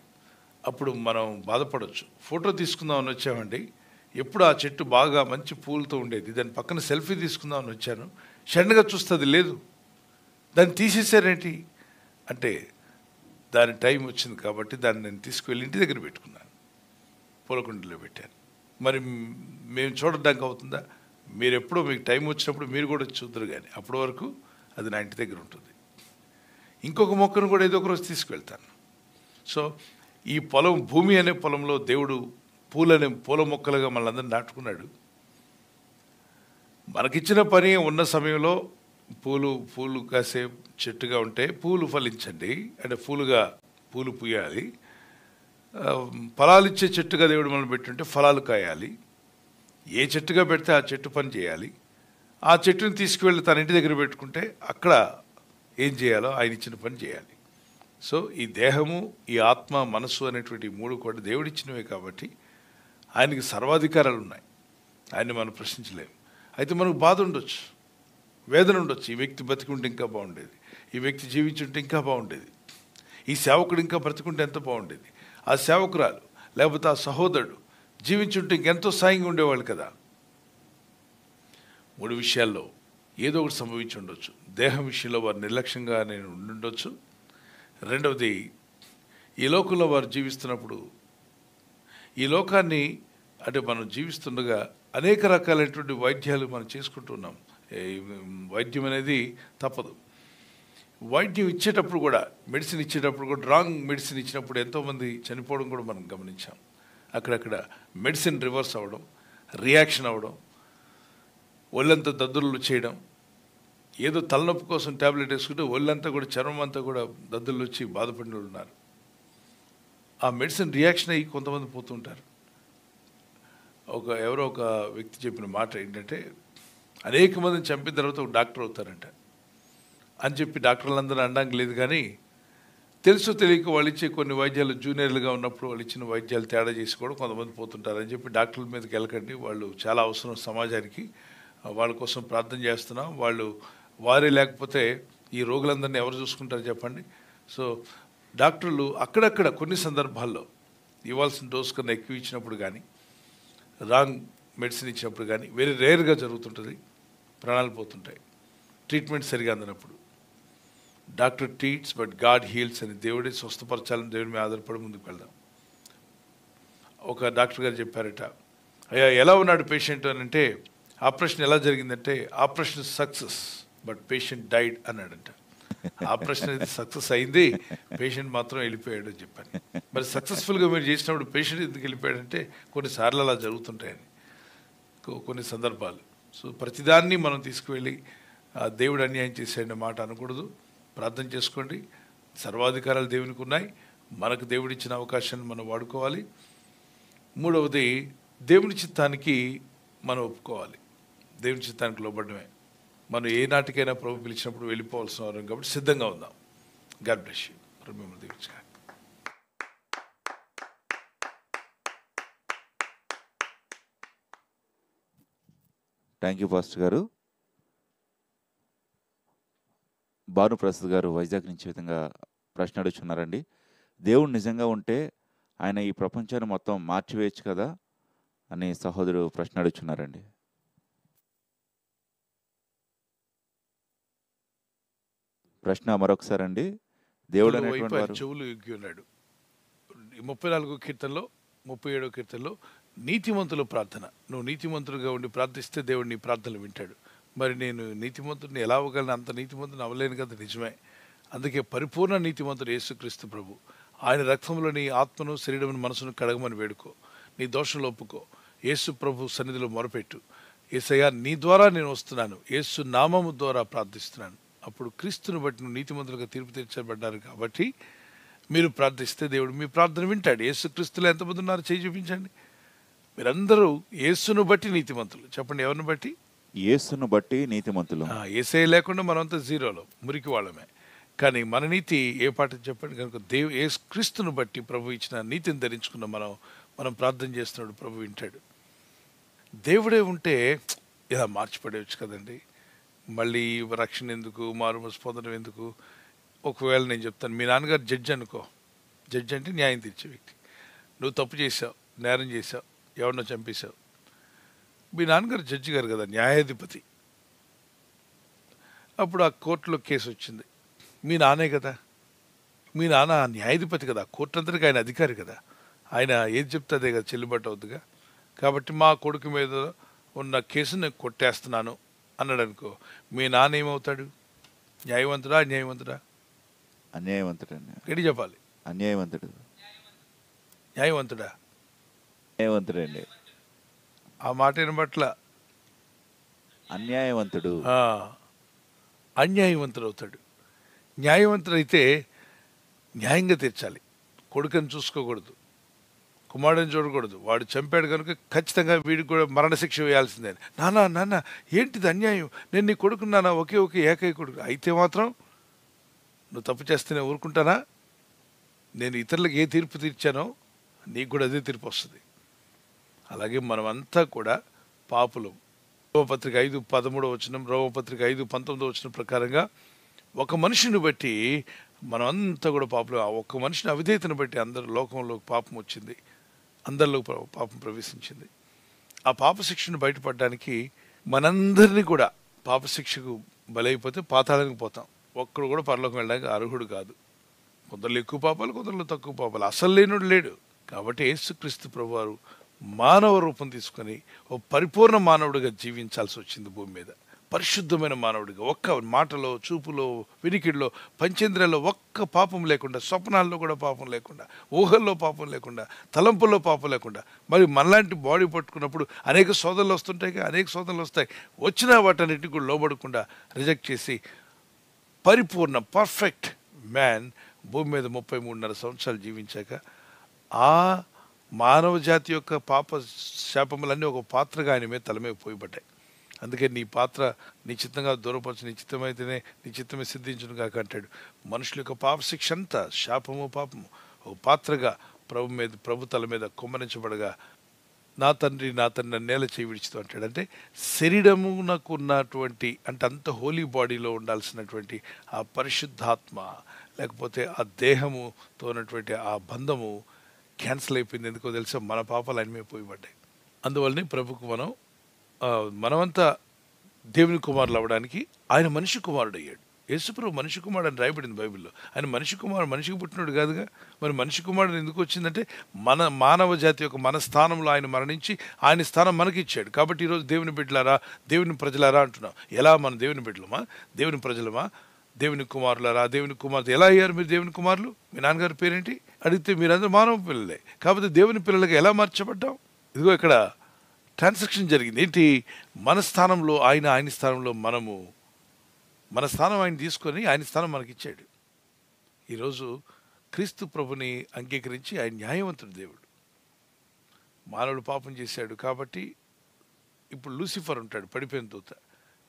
అప్పుడు మనం బాధపడవచ్చు, ఫోటో తీసుకుందామని వచ్చామండి, ఎప్పుడు ఆ చెట్టు బాగా మంచి పూలతో ఉండేది, దాని పక్కన సెల్ఫీ తీసుకుందామని వచ్చాను, సడన్గా చూస్తుంది లేదు, దాన్ని తీసేసారేంటి అంటే దాని టైం వచ్చింది కాబట్టి దాన్ని నేను తీసుకువెళ్ళి ఇంటి దగ్గర పెట్టుకున్నాను, పూలకుండీలో పెట్టాను. మరి మేము చూడడానికి అవుతుందా? మీరు ఎప్పుడో మీకు టైం వచ్చినప్పుడు మీరు కూడా చూద్దరు, కానీ అప్పటి వరకు అది నా ఇంటి దగ్గర ఉంటుంది. ఇంకొక మొక్కను కూడా ఏదో ఒక రోజు తీసుకువెళ్తాను. సో ఈ పొలం, భూమి అనే పొలంలో దేవుడు పూల మొక్కలుగా మనందరినీ నాటుకున్నాడు. మనకిచ్చిన పని ఉన్న సమయంలో పూలు కాసే చెట్టుగా ఉంటే పూలు ఫలించండి, అంటే పూలు పూయాలి. ఫలాలు ఇచ్చే చెట్టుగా దేవుడు మనం పెట్టుంటే ఫలాలు కాయాలి. ఏ చెట్టుగా పెడితే ఆ చెట్టు పని చేయాలి. ఆ చెట్టుని తీసుకువెళ్ళి తన ఇంటి దగ్గర పెట్టుకుంటే అక్కడ ఏం చేయాలో ఆయన ఇచ్చిన పని చేయాలి. సో ఈ దేహము, ఈ ఆత్మ, మనస్సు అనేటువంటి మూడు కూడా దేవుడిచ్చినవే కాబట్టి ఆయనకి సర్వాధికారాలు ఉన్నాయి, ఆయన్ని మనం ప్రశ్నించలేము. అయితే మనకు బాధ ఉండొచ్చు, వేదన ఉండొచ్చు, ఈ వ్యక్తి బతికుంటే ఇంకా బాగుండేది, ఈ వ్యక్తి జీవించుంటే ఇంకా బాగుండేది, ఈ సేవకుడు ఇంకా బ్రతికుంటే ఎంత బాగుండేది, ఆ సేవకురాలు లేకపోతే ఆ సహోదరుడు జీవించుంటే ఇంకెంతో సాయంగా ఉండేవాళ్ళు కదా. 3 విషయాల్లో ఏదో ఒకటి సంభవించి ఉండొచ్చు. దేహం విషయంలో వారు నిర్లక్ష్యంగా నేను ఉండుండొచ్చు. రెండవది, ఈ లోకంలో వారు జీవిస్తున్నప్పుడు, ఈ లోకాన్ని అంటే మనం జీవిస్తుండగా అనేక రకాలైనటువంటి వైద్యాలు మనం చేసుకుంటున్నాం. వైద్యం అనేది తప్పదు. వైద్యం ఇచ్చేటప్పుడు కూడా, మెడిసిన్ ఇచ్చేటప్పుడు కూడా రాంగ్ మెడిసిన్ ఇచ్చినప్పుడు ఎంతోమంది చనిపోవడం కూడా మనం గమనించాం. అక్కడక్కడ మెడిసిన్ రివర్స్ అవ్వడం, రియాక్షన్ అవ్వడం, ఒళ్ళంతా దద్దుర్లు చేయడం, ఏదో తలనొప్పి కోసం ట్యాబ్లెట్ వేసుకుంటే ఒళ్ళంతా కూడా, చర్మం అంతా కూడా దద్దుర్లు వచ్చి బాధపడిన వాళ్ళు ఉన్నారు. ఆ మెడిసిన్ రియాక్షన్ అయ్యి కొంతమంది పోతుంటారు. ఎవరో ఒక వ్యక్తి చెప్పిన మాట ఏంటంటే, అనేక మందిని చంపిన తర్వాత ఒక డాక్టర్ అవుతారంట అని చెప్పి డాక్టర్లందరూ అనడానికి లేదు, కానీ తెలుసు తెలియక వాళ్ళు ఇచ్చే కొన్ని వైద్యాలు, జూనియర్లుగా ఉన్నప్పుడు వాళ్ళు ఇచ్చిన వైద్యాలు తేడా చేసి కూడా కొంతమంది పోతుంటారని చెప్పి డాక్టర్ల మీదకి వెళ్ళకండి, వాళ్ళు చాలా అవసరం సమాజానికి, వాళ్ళ కోసం ప్రార్థన చేస్తున్నాం, వారే లేకపోతే ఈ రోగులందరినీ ఎవరు చూసుకుంటారు చెప్పండి. సో డాక్టర్లు అక్కడక్కడ కొన్ని సందర్భాల్లో ఇవ్వాల్సిన డోస్ కన్నా ఎక్కువ ఇచ్చినప్పుడు కానీ, రాంగ్ మెడిసిన్ ఇచ్చినప్పుడు కానీ, వెరీ రేర్గా జరుగుతుంటుంది, ప్రాణాలు పోతుంటాయి ట్రీట్మెంట్ సరిగా అందినప్పుడు. Doctor treats but God heals అని, దేవుడే స్వస్థపరచాలని దేవుడి మీద ఆధారపడి ముందుకు వెళ్దాం. ఒక డాక్టర్ గారు చెప్పారట, అయ్యా ఎలా ఉన్నాడు పేషెంట్ అని అంటే, ఆపరేషన్ ఎలా జరిగిందంటే, operation success but patient died అన్నాడంట. ఆపరేషన్ అయితే సక్సెస్ అయింది, పేషెంట్ మాత్రం వెళ్ళిపోయాడు అని చెప్పాను. మరి సక్సెస్ఫుల్గా మీరు చేసినప్పుడు పేషెంట్ ఎందుకు వెళ్ళిపోయాడంటే, కొన్నిసార్లు అలా జరుగుతుంటాయని, కొన్ని సందర్భాలు. సో ప్రతిదాన్ని మనం తీసుకువెళ్ళి దేవుడు అన్యాయం చేసేయండి మాట అనకూడదు. ప్రార్థన చేసుకోండి, సర్వాధికారాలు దేవునికి ఉన్నాయి, మనకు దేవుడిచ్చిన అవకాశాన్ని మనం వాడుకోవాలి. మూడవది, దేవుని చిత్తానికి మనం ఒప్పుకోవాలి, దేవుని చిత్తానికి లోబడమే. మనం ఏ నాటికైనా ప్రభు పిలిచినప్పుడు వెళ్ళిపోవాల్సిన వారం కాబట్టి సిద్ధంగా ఉందాం. God bless you. మిమ్మల్ని దీవించగా. థ్యాంక్ యూ పాస్టర్ గారు. భానుప్రసాద్ గారు వైజాగ్ నుంచి ఈ విధంగా ప్రశ్న అడుగుతున్నారండి. దేవుడు నిజంగా ఉంటే ఆయన ఈ ప్రపంచాన్ని మొత్తం మార్చివేయచ్చు కదా అని సహోదరు ప్రశ్న అడుగుతున్నారండి. ప్రశ్న మరొకసారి అండి. దేవుడు అనేటువంటి వారు చెవులు ఎగ్గి ఉన్నాడు. 34వ కీర్తనలో 37వ కీర్తనలో నీతిమంతుల ప్రార్థన, నువ్వు నీతిమంతులుగా ఉండి ప్రార్థిస్తే దేవుడు నీ ప్రార్థనలు వింటాడు. మరి నేను నీతిమంతుడిని ఎలా అవ్వగలను? అంత నీతిమంతుని అవ్వలేను కదా, నిజమే. అందుకే పరిపూర్ణ నీతిమంతుడు యేసుక్రీస్తు ప్రభు, ఆయన రక్తంలో నీ ఆత్మను, శరీరమును, మనసును కడగమని వేడుకో, నీ దోషంలో ఒప్పుకో, యేసు ప్రభు సన్నిధిలో మొరపెట్టు. యేసయ్యా నీ ద్వారా నేను వస్తున్నాను, యేసు నామము ద్వారా ప్రార్థిస్తున్నాను, అప్పుడు క్రీస్తుని బట్టి నువ్వు నీతిమంతులుగా తీర్పు తీర్చబడ్డారు కాబట్టి మీరు ప్రార్థిస్తే దేవుడు మీ ప్రార్థన వింటాడు. యేసుక్రీస్తులో ఎంతమంది ఉన్నారు చేయి చూపించండి. మీరందరూ యేసును బట్టి నీతిమంతులు. చెప్పండి, ఎవరిని బట్టి? యేసును బట్టి నీతిమంతులు. యేసే లేకుండా మనమంతా జీరోలో, మురికి వాళ్ళమే. కానీ మన నీతి ఏ పాట చెప్పండి. కనుక యేసు క్రీస్తును బట్టి ప్రభు ఇచ్చిన నీతిని ధరించుకున్న మనం ప్రార్థన చేస్తున్నాడు, ప్రభు వింటాడు. దేవుడే ఉంటే ఇలా మార్చిపడేయచ్చు కదండి. మళ్ళీ రక్షణ ఎందుకు, మారుమనసు పొందడం ఎందుకు? ఒకవేళ నేను చెప్తాను, మీ నాన్నగారు జడ్జి అనుకో. జడ్జి అంటే న్యాయం తీర్చే వ్యక్తి. నువ్వు తప్పు చేసావు, నేరం చేసావు, ఎవరినో చంపేశావు. మీ నాన్నగారు జడ్జి గారు కదా, న్యాయాధిపతి. అప్పుడు ఆ కోర్టులో కేసు వచ్చింది. మీ నాన్నే కదా, మీ నాన్న న్యాయాధిపతి కదా, కోర్టు అంతటికి ఆయన అధికారి కదా. ఆయన ఏది చెప్తే అదే కదా చెల్లుబాటు అవుతుందిగా. కాబట్టి మా కొడుకు మీద ఉన్న కేసును నేను కొట్టేస్తున్నాను అన్నాడు అనుకో, మీ నాన్న ఏమవుతాడు? న్యాయవంతుడా అన్యాయవంతుడా? అన్యాయవంతుడండి. గడి చెప్పాలి. అన్యాయవంతుడు. న్యాయవంతుడా? న్యాయవంతుడండి. ఆ మాట వినబట్ల అన్యాయవంతుడు. అన్యాయవంతుడు అవుతాడు. న్యాయవంతుడైతే న్యాయంగా తీర్చాలి. కొడుకుని చూసుకోకూడదు, కుమారుడిని చూడకూడదు. వాడు చంపాడు కనుక ఖచ్చితంగా వీడికి కూడా మరణశిక్ష వేయాల్సిందే. నాన్న ఏంటిది అన్యాయం? నేను నీ కొడుకున్నానా, ఒకే ఏకైక కొడుకు అయితే మాత్రం నువ్వు తప్పు చేస్తేనే ఊరుకుంటానా? నేను ఇతరులకు ఏ తీర్పు తీర్చానో నీకు కూడా అదే తీర్పు వస్తుంది. అలాగే మనమంతా కూడా పాపులు. రోమపత్రిక 5:13 రోమపత్రిక 5:19 ప్రకారంగా ఒక మనిషిని బట్టి మనమంతా కూడా పాపులు. ఒక మనిషిని అవిధేయతను బట్టి అందరు లోకంలో పాపం వచ్చింది, అందరిలో పాపం ప్రవేశించింది. ఆ పాప శిక్షను బయటపడడానికి మనందరినీ కూడా పాపశిక్షకు బలైపోతే పాతాళానికి పోతాం. ఒక్కడు కూడా పరలోకం వెళ్ళడానికి అర్హుడు కాదు. కొందరు ఎక్కువ పాపాలు, కొందరు తక్కువ పాపాలు, అసలు లేనుడు లేడు. కాబట్టి యేసుక్రీస్తు ప్రభువారు మానవ రూపం తీసుకొని ఓ పరిపూర్ణ మానవుడిగా జీవించాల్సి వచ్చింది భూమి మీద. పరిశుద్ధమైన మానవుడిగా, ఒక్క మాటలో, చూపులో, వినికిడిలో, పంచేంద్రియాల్లో ఒక్క పాపం లేకుండా, స్వప్నాల్లో కూడా పాపం లేకుండా, ఊహల్లో పాపం లేకుండా, తలంపుల్లో పాపం లేకుండా. మరి మనలాంటి బాడీ పట్టుకున్నప్పుడు అనేక శోధనలు వస్తుంటాయి, అనేక శోధనలు వస్తాయి. వచ్చిన వాటన్నిటికి కూడా లోబడకుండా రిజెక్ట్ చేసి పరిపూర్ణ పర్ఫెక్ట్ మ్యాన్ భూమి మీద 33.5 సంవత్సరాలు జీవించాక ఆ మానవ జాతి యొక్క పాప శాపములన్నీ ఒక పాత్రగా ఆయన మీద తల మీద పోయబడ్డాయి. అందుకే నీ పాత్ర నిశ్చితంగా దూరపరచు, నిశ్చితమైతేనే నిశ్చితమే సిద్ధించును కాక అంటాడు. మనుషుల యొక్క పాప శిక్ష అంతా శాపము పాపము ఒక పాత్రగా ప్రభు తల మీద కుమ్మరించబడగా, నా తండ్రి నేల చేయి విడిచితో అంటాడు. అంటే శరీరమునకు ఉన్నటువంటి, అంటే అంత హోలీ బాడీలో ఉండాల్సినటువంటి ఆ పరిశుద్ధాత్మ, లేకపోతే ఆ దేహముతో ఉన్నటువంటి ఆ బంధము క్యాన్సిల్ అయిపోయింది. ఎందుకో తెలుసా? మన పాపాలు ఆయన మీద పోయబడ్డాయి. అందువల్లనే ప్రభుకు మనమంతా దేవుని కుమారులు అవ్వడానికి ఆయన మనిషి కుమారుడు అయ్యాడు. యేసుప్రభు మనిషి కుమారుడు అని రాయబడింది బైబిల్లో. ఆయన మనిషికి పుట్టినాడు కాదుగా. మరి మనిషి కుమారుడు ఎందుకు వచ్చిందంటే మానవ జాతి యొక్క మన స్థానంలో ఆయన మరణించి ఆయన స్థానం మనకి ఇచ్చాడు. కాబట్టి ఈరోజు దేవుని బిడ్డలారా, దేవుని ప్రజలారా అంటున్నాం. ఎలా? మన దేవుని బిడ్డలమా, దేవుని ప్రజలమా, దేవుని కుమారులారా, దేవుని కుమార్తె. ఎలా అయ్యారు మీరు దేవుని కుమారులు? మీ నాన్నగారి పేరేంటి అడిగితే మీరందరూ మానవ పిల్లలే. కాబట్టి దేవుని పిల్లలకి ఎలా మార్చబడ్డాం? ఇదిగో ఇక్కడ ట్రాన్సాక్షన్ జరిగింది. ఏంటి? మన స్థానంలో ఆయన స్థానంలో మనము, మన స్థానం ఆయన తీసుకొని ఆయన స్థానం మనకిచ్చాడు. ఈరోజు క్రీస్తు ప్రభుని అంగీకరించి ఆయన న్యాయవంతుడు దేవుడు. మానవుడు పాపం చేశాడు కాబట్టి ఇప్పుడు లూసిఫర్ ఉంటాడు, పడిపోయిన దూత.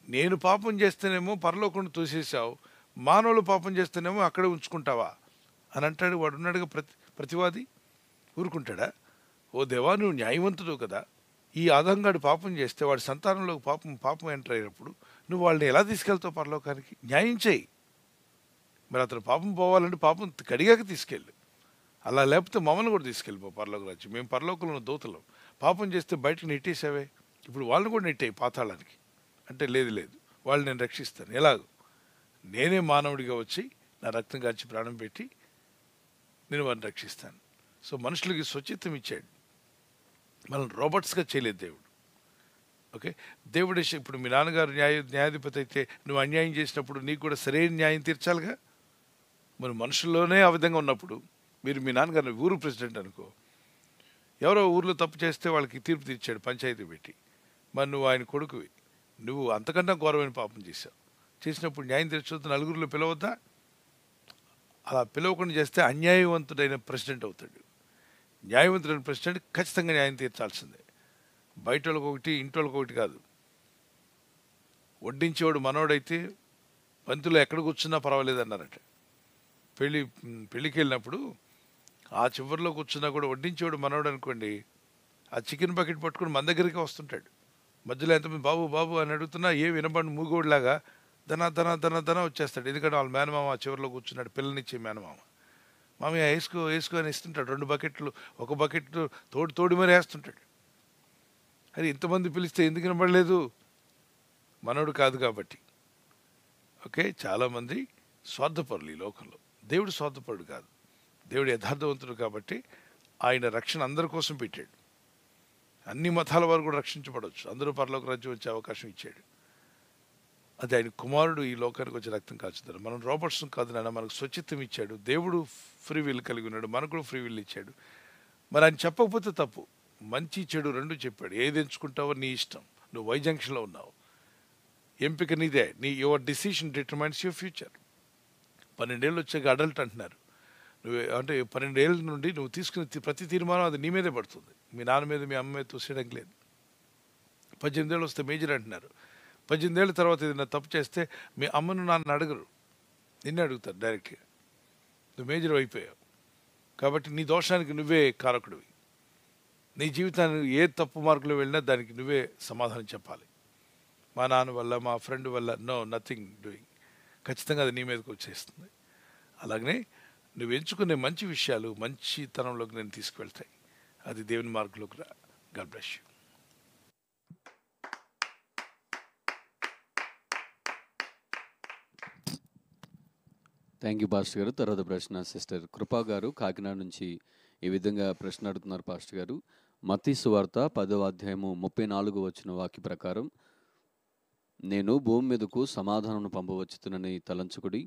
నేను పాపం చేస్తేనేమో పరలోకంలో తోసేసావు, మానవులు పాపం చేస్తేనేమో అక్కడే ఉంచుకుంటావా అని అంటాడు. వాడు ఉన్నాడుగా ప్రతివాది. ఊరుకుంటాడా? ఓ దేవా, నువ్వు న్యాయవంతుడు కదా. ఈ ఆదంగాడు పాపం చేస్తే వాడి సంతానంలో పాపం ఎంటర్ అయినప్పుడు నువ్వు వాళ్ళని ఎలా తీసుకెళ్తావు పరలోకానికి? న్యాయం చేయి. మరి అతను పాపం పోవాలంటే పాపం కడిగాక తీసుకెళ్ళు. అలా లేకపోతే మమ్మల్ని కూడా తీసుకెళ్ళిపో పరలోక రాజ్యం. మేము పరలోకంలో దూతలం. పాపం చేస్తే బయటకు నెట్టేసావే, ఇప్పుడు వాళ్ళని కూడా నెట్టాయి పాతాళానికి. అంటే లేదు, వాళ్ళు నేను రక్షిస్తాను. ఎలాగో నేనే మానవుడిగా వచ్చి నా రక్తం కాచి ప్రాణం పెట్టి నేను వారిని రక్షిస్తాను. సో మనుషులకి స్వచ్ఛత్వం ఇచ్చాడు. మనల్ని రోబోట్స్గా చేయలేదు దేవుడు. ఓకే, దేవుడే. ఇప్పుడు మీ నాన్నగారు న్యాయాధిపతి అయితే నువ్వు అన్యాయం చేసినప్పుడు నీకు కూడా సరైన న్యాయం తీర్చాలిగా. మరి మనుషుల్లోనే ఆ విధంగా ఉన్నప్పుడు మీరు మీ నాన్నగారిని ఊరు ప్రెసిడెంట్ అనుకో, ఎవరో ఊర్లో తప్పు చేస్తే వాళ్ళకి తీర్పు తీర్చాడు పంచాయతీ పెట్టి. మరి నువ్వు ఆయన కొడుకువి, నువ్వు అంతకన్నా ఘోరమైన పాపం చేశావు. చేసినప్పుడు న్యాయం తీర్చొద్దు, నలుగురిలో పిలవద్దా? అలా పిలవకుండా చేస్తే అన్యాయవంతుడైన ప్రెసిడెంట్ అవుతాడు. న్యాయవంతుడైన ప్రెసిడెంట్ ఖచ్చితంగా న్యాయం తీర్చాల్సిందే. బయట వాళ్ళకి ఒకటి, ఇంటోళ్ళకి ఒకటి కాదు. వడ్డించేవాడు మనోడైతే పంతులు ఎక్కడ కూర్చున్నా పర్వాలేదు అన్నారట. పెళ్ళికి వెళ్ళినప్పుడు ఆ చివరిలో కూర్చున్నా కూడా వడ్డించేవాడు మనోడు అనుకోండి, ఆ చికెన్ బకెట్ పట్టుకుని మన దగ్గరికి వస్తుంటాడు. మధ్యలో ఎంతమంది బాబు బాబు అని అడుగుతున్నా ఏ వినబడి మూగోడిలాగా ధన వచ్చేస్తాడు. ఎందుకంటే వాళ్ళ మేనమామ ఆ చివరిలో కూర్చున్నాడు, పిల్లనిచ్చే మేనమామ. మామయ్య వేసుకో అని ఇస్తుంటాడు. 2 బకెట్లు, ఒక బకెట్ తోడి మరి వేస్తుంటాడు. అది ఇంతమంది పిలిస్తే ఎందుకు వినబడలేదు? మనోడు కాదు కాబట్టి. ఓకే, చాలామంది స్వార్థపరులు ఈ లోకంలో. దేవుడు స్వార్థపరుడు కాదు, దేవుడు యథార్థవంతుడు కాబట్టి ఆయన రక్షణ అందరి కోసం పెట్టాడు. అన్ని మతాల వారు కూడా రక్షించబడవచ్చు, అందరూ పరలోక రాజ్యం వచ్చే అవకాశం ఇచ్చాడు. అది ఆయన కుమారుడు ఈ లోకానికి వచ్చి రక్తం కాల్చుతారు. మనం రాబర్ట్స్ కాదు నాన్న, మనకు స్వచ్ఛత్వం ఇచ్చాడు. దేవుడు ఫ్రీ విల్ కలిగి ఉన్నాడు, మనకు కూడా ఫ్రీ విల్ ఇచ్చాడు. మరి ఆయన చెప్పకపోతే తప్పు. మంచి చెడు రెండు చెప్పాడు. ఏది ఎంచుకుంటావో నీ ఇష్టం. నువ్వు వై జంక్షన్లో ఉన్నావు, ఎంపిక నీదే. Your decision determines your future. 12 ఏళ్ళు వచ్చాక అడల్ట్ అంటున్నారు. నువ్వు అంటే 12 ఏళ్ళ నుండి నువ్వు తీసుకునే ప్రతి తీర్మానం అది నీ మీదే పడుతుంది. మీ నాన్న మీద, మీ అమ్మ మీద తోసేయడానికి లేదు. 18 ఏళ్ళు వస్తే మేజర్ అంటున్నారు. 18 ఏళ్ళ తర్వాత ఏదైనా తప్పు చేస్తే మీ అమ్మను నాన్న అడగరు, నిన్నే అడుగుతారు డైరెక్ట్గా. నువ్వు మేజర్ అయిపోయావు కాబట్టి నీ దోషానికి నువ్వే కారకుడివి. నీ జీవితాన్ని ఏ తప్పు మార్కులో వెళ్ళినా దానికి నువ్వే సమాధానం చెప్పాలి. మా నాన్న వల్ల, మా ఫ్రెండ్ వల్ల, నథింగ్ డూయింగ్. ఖచ్చితంగా అది నీ మీదకి వచ్చేస్తుంది. అలాగనే నువ్వు ఎంచుకునే మంచి విషయాలు మంచితనంలోకి నేను తీసుకువెళ్తాయి. అది దేవుని మార్గంలోకి రా. God bless you. Thank you pastor గారు. తర్వాత ప్రశ్న సిస్టర్ కృపా గారు కాకినాడ నుంచి ఈ విధంగా ప్రశ్న అడుగుతున్నారు పాస్టర్ గారు. మత్తయి సువార్త 10వ అధ్యాయము 34 వచ్చిన వాక్య ప్రకారం, నేను భూమి మీదకు సమాధానమును పంపవచ్చునని తలంచుకుడి,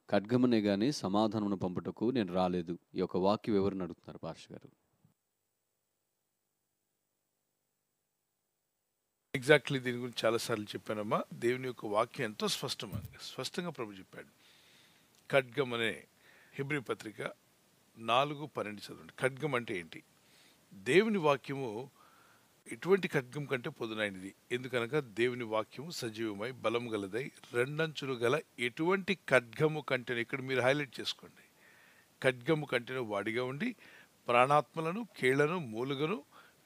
ఖడ్గమునే గాని సమాధానమును పంపుటకు నేను రాలేదు. ఈ యొక్క వాక్య వివరణ అడుగుతున్నారు పాస్టర్ గారు. ఎగ్జాక్ట్లీ దీని గురించి చాలాసార్లు చెప్పానమ్మా. దేవుని యొక్క వాక్యం ఎంతో స్పష్టంగా ప్రభు చెప్పాడు. ఖడ్గం అనే హెబ్రీ పత్రిక 4:12 చదవండి. ఖడ్గం అంటే ఏంటి? దేవుని వాక్యము ఎటువంటి ఖడ్గం కంటే పొదునైనది. ఎందుకనగా దేవుని వాక్యము సజీవమై బలం గలదై 2 అంచులు గల ఎటువంటి ఖడ్గము కంటే, ఇక్కడ మీరు హైలైట్ చేసుకోండి, ఖడ్గము కంటే వాడిగా ఉండి ప్రాణాత్మలను, కీళ్లను, మూలుగను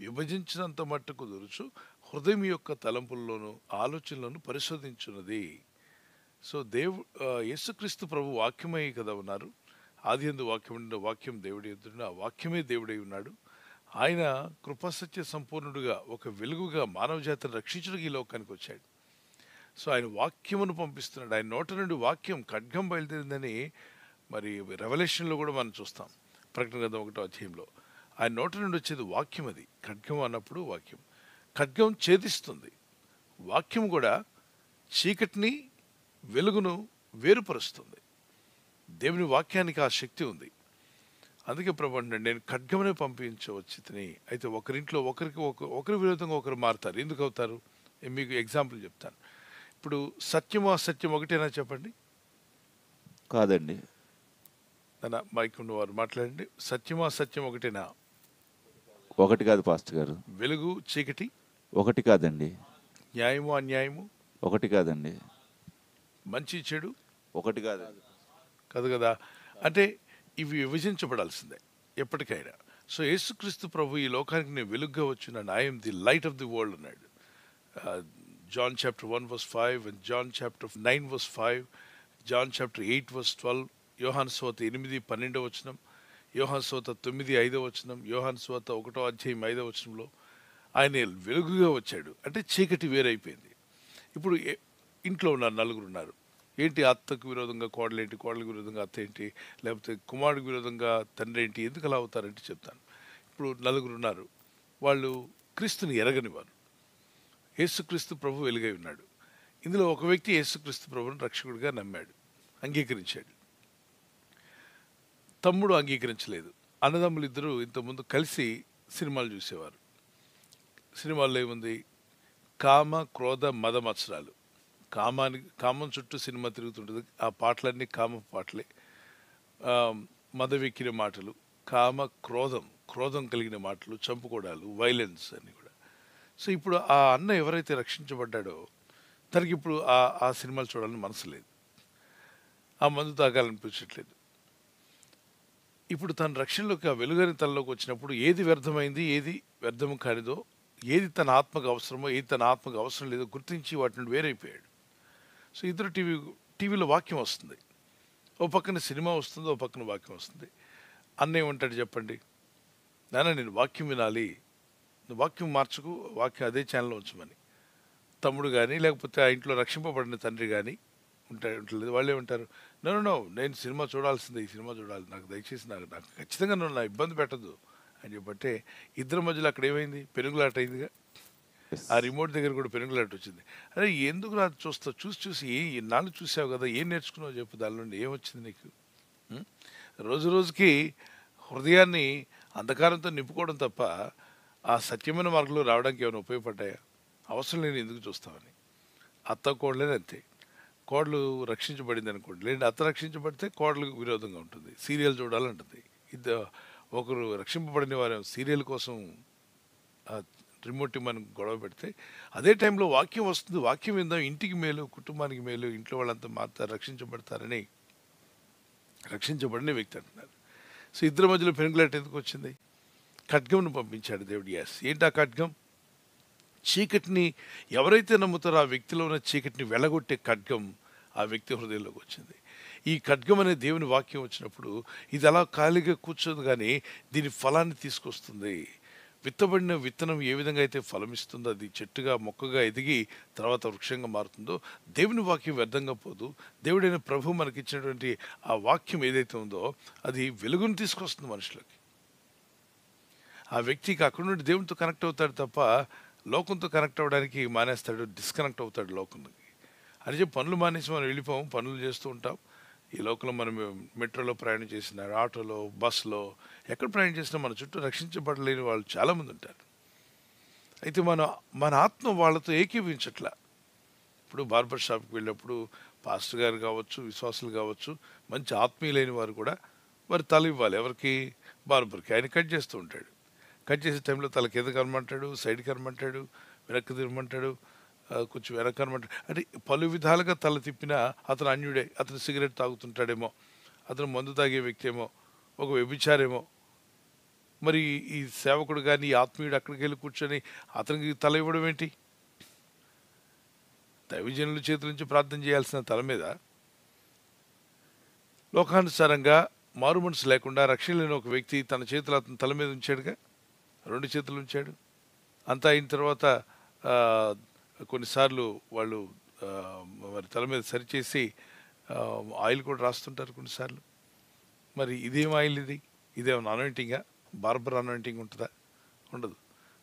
విభజించినంత మట్టుకు దొరుచు హృదయం యొక్క తలంపుల్లోనూ ఆలోచనలను పరిశోధించున్నది. సో యేసుక్రీస్తు ప్రభు వాక్యమై కదా ఉన్నారు. ఆదియందు వాక్యం ఉండిన వాక్యం దేవుడి యొద్ద, ఆ వాక్యమే దేవుడై ఉన్నాడు. ఆయన కృపాసత్య సంపూర్ణుడుగా, ఒక వెలుగుగా మానవ జాతిని రక్షించడానికి ఈ లోకానికి వచ్చాడు. సో ఆయన వాక్యమును పంపిస్తున్నాడు. ఆయన నోట నుండి వాక్యం ఖడ్గం బయలుదేరిందని మరి రెవల్యూషన్లో కూడా మనం చూస్తాం. ప్రకటన గ్రంథం 1వ అధ్యాయంలో ఆయన నోట నుండి వచ్చేది వాక్యం. అది ఖడ్గం అన్నప్పుడు వాక్యం. ఖడ్గం ఛేదిస్తుంది. వాక్యం కూడా చీకటిని, వెలుగును వేరుపరుస్తుంది. దేవుని వాక్యానికి ఆ శక్తి ఉంది. అందుకే ప్రభు అంటున్నాడు, నేను ఖడ్గమనే పంపించవచ్చుని. అయితే ఒకరింట్లో ఒకరి విరోధంగా ఒకరు మారుతారు. ఎందుకు అవుతారు? మీకు ఎగ్జాంపుల్ చెప్తాను. ఇప్పుడు సత్యము అసత్యం ఒకటేనా చెప్పండి? కాదండి. మైక్ ఉన్నవారు మాట్లాడండి. సత్యము అసత్యం ఒకటేనా? ఒకటి కాదు పాస్టర్ గారు. వెలుగు చీకటి ఒకటి కాదండి. న్యాయము అన్యాయము ఒకటి కాదండి. మంచి చెడు ఒకటి కాదు కదా. అంటే ఇవి విభజించబడాల్సిందే ఎప్పటికైనా. సో యేసుక్రీస్తు ప్రభు ఈ లోకానికి నేను వెలుగుగా వచ్చినాను. I M the light of the world అన్నాడు. John chapter 1:5 and John chapter 9:5, John chapter 8:12, యోహాను సువార్త 8:12 వచనం, యోహాను సువార్త 9:5 వచనం, యోహాను సువార్త 1వ అధ్యాయం 5వ వచనంలో ఆయన వెలుగుగా వచ్చాడు. అంటే చీకటి వేరైపోయింది. ఇప్పుడు ఇంట్లో ఉన్నారు, నలుగురు ఉన్నారు. ఏంటి? అత్తకు విరోధంగా కోడలేంటి, కోడలికి విరోధంగా అత్త ఏంటి, లేకపోతే కుమారుడికి విరోధంగా తండ్రి ఏంటి, ఎందుకు అలా అవుతారంటే చెప్తాను. ఇప్పుడు నలుగురు ఉన్నారు. వాళ్ళు క్రీస్తుని ఎరగని వారు. యేసుక్రీస్తు ప్రభు వెలుగై ఉన్నాడు. ఇందులో ఒక వ్యక్తి యేసుక్రీస్తు ప్రభువును రక్షకుడిగా నమ్మాడు, అంగీకరించాడు. తమ్ముడు అంగీకరించలేదు. అన్నదమ్ములు ఇద్దరు ఇంతకుముందు కలిసి సినిమాలు చూసేవారు. సినిమాల్లో ఏముంది? కామ, క్రోధ, మద మత్సరాలు. కామం చుట్టూ సినిమా తిరుగుతుంటుంది. ఆ పాటలన్నీ కామ పాటలే. ఆ, మదవెక్కిన మాటలు, క్రోధం కలిగిన మాటలు, చంపుకోవడాలు, వైలెన్స్ అన్ని కూడా. సో ఇప్పుడు ఆ అన్న ఎవరైతే రక్షించబడ్డాడో తనకి ఇప్పుడు ఆ సినిమాలు చూడాలని మనసు లేదు, ఆ మందు తాగాలనిపించట్లేదు. ఇప్పుడు తన రక్షణలోకి, ఆ వెలుగని తనలోకి వచ్చినప్పుడు ఏది వ్యర్థమైంది, ఏది వ్యర్థం కానిదో, ఏది తన ఆత్మకు అవసరమో, ఏది తన ఆత్మకు అవసరం లేదో గుర్తించి వాటి నుండి వేరైపోయాడు. సో ఇద్దరు టీవీలో వాక్యం వస్తుంది, ఓ పక్కన సినిమా వస్తుంది, ఓ పక్కన వాక్యం వస్తుంది. అన్న ఏమంటాడు చెప్పండి? నాన్న నేను వాక్యం వినాలి, నువ్వు వాక్యం మార్చుకు, వాక్యం అదే ఛానల్లో ఉంచమని. తమ్ముడు కానీ లేకపోతే ఆ ఇంట్లో రక్షింపబడిన తండ్రి కానీ ఉంటలేదు. వాళ్ళు ఏమంటారు? నో నేను సినిమా చూడాల్సిందే, ఈ సినిమా చూడాలి, నాకు దయచేసి నాకు ఖచ్చితంగా నువ్వు నా ఇబ్బంది పెట్టద్దు అని చెప్పంటే ఇద్దరి మధ్యలో అక్కడ ఏమైంది? పెనుగులాట అయిందిగా. ఆ రిమోట్ దగ్గర కూడా పెనుగులాట వచ్చింది. అరే ఎందుకు నా చూసి ఇన్నాళ్ళు చూసావు కదా, ఏం నేర్చుకున్నావు చెప్పు, దాని నుండి ఏమొచ్చింది నీకు? రోజు రోజుకి హృదయాన్ని అంధకారంతో నింపుకోవడం తప్ప ఆ సత్యమైన మార్గంలో రావడానికి ఏమైనా ఉపయోగపడ్డాయా? అవసరం లేని ఎందుకు చూస్తామని. అత్త కోడలేని అంతే. కోడలు రక్షించబడింది అనుకోండి, లేదంటే అత్త రక్షించబడితే కోడలకు విరోధంగా ఉంటుంది, సీరియల్ చూడాలంటుంది. ఒకరు రక్షింపబడిన వారు సీరియల్ కోసం రిమోట్ మనం గొడవ పెడితే, అదే టైంలో వాక్యం వస్తుంది, వాక్యం విందాం, ఇంటికి మేలు, కుటుంబానికి మేలు, ఇంట్లో వాళ్ళంతా మారుతారు, రక్షించబడతారని రక్షించబడిన వ్యక్తి అంటున్నారు. సో ఇద్దరి మధ్యలో పెనుగులాట ఎందుకు వచ్చింది? ఖడ్గంను పంపించాడు దేవుడు. ఏంటి ఆ ఖడ్గం? చీకటిని ఎవరైతే నమ్ముతారో ఆ వ్యక్తిలో ఉన్న చీకటిని వెళ్ళగొట్టే ఖడ్గం ఆ వ్యక్తి హృదయంలోకి వచ్చింది. ఈ ఖడ్గం అనే దేవుని వాక్యం వచ్చినప్పుడు ఇది అలా ఖాళీగా కూర్చోదు, కానీ దీని ఫలాన్ని తీసుకొస్తుంది. విత్తబడిన విత్తనం ఏ విధంగా అయితే ఫలమిస్తుందో, అది చెట్టుగా మొక్కగా ఎదిగి తర్వాత వృక్షంగా మారుతుందో, దేవుని వాక్యం వ్యర్థంగా పోదు. దేవుడైన ప్రభు మనకిచ్చినటువంటి ఆ వాక్యం ఏదైతే ఉందో అది వెలుగును తీసుకొస్తుంది మనుషులకి. ఆ వ్యక్తికి అక్కడ నుండి దేవునితో కనెక్ట్ అవుతాడు తప్ప లోకంతో కనెక్ట్ అవ్వడానికి మానేస్తాడు, డిస్కనెక్ట్ అవుతాడు లోకంకి. అని చెప్పి పనులు మానేసి మనం వెళ్ళిపోము, పనులు చేస్తూ ఉంటాం. ఈ లోకంలో మనం మెట్రోలో ప్రయాణం చేసిన, ఆటోలో, బస్సులో, ఎక్కడ ప్రయాణం చేసినా మన చుట్టూ రక్షించబడలేని వాళ్ళు చాలామంది ఉంటారు. అయితే మన ఆత్మ వాళ్ళతో ఏకీభవించట్లా. ఇప్పుడు బార్బర్ షాప్కి వెళ్ళినప్పుడు పాస్టర్ గారు కావచ్చు, విశ్వాసులు కావచ్చు, మంచి ఆత్మీయులైన వారు కూడా వారి తల ఇవ్వాలి. ఎవరికి? బార్బర్కి. ఆయన కట్ చేస్తూ ఉంటాడు. కట్ చేసే టైంలో తల కింద కనమంటాడు, సైడ్ కనమంటాడు, వెనక్కి తిరగమంటాడు, కొంచెం వెనక్కి కనమంటాడు. అంటే పలు విధాలుగా తల తిప్పినా అతను అన్యుడే. అతను సిగరెట్ తాగుతుంటాడేమో, అతను మందు తాగే వ్యక్తి ఏమో, ఒక వ్యభిచారేమో. మరి ఈ సేవకుడు కానీ ఈ ఆత్మీయుడు అక్కడికి వెళ్ళి కూర్చొని అతనికి తల ఇవ్వడం ఏంటి? దైవజనుల చేతుల నుంచి ప్రార్థన చేయాల్సిన తల మీద లోకానుసారంగా మారు మనసు లేకుండా రక్షణ లేని ఒక వ్యక్తి తన చేతులు అతని తల మీద ఉంచాడుగా, 2 చేతులు ఉంచాడు. అంతా అయిన తర్వాత కొన్నిసార్లు వాళ్ళు మరి తల మీద సరిచేసి ఆయిల్ కూడా రాస్తుంటారు కొన్నిసార్లు. మరి ఇదేం ఆయిల్ ఇది? ఇదేమన్నా అనాయింటింగా? బార్బర్ అనాయింటింగ్ ఉంటుందా? ఉండదు.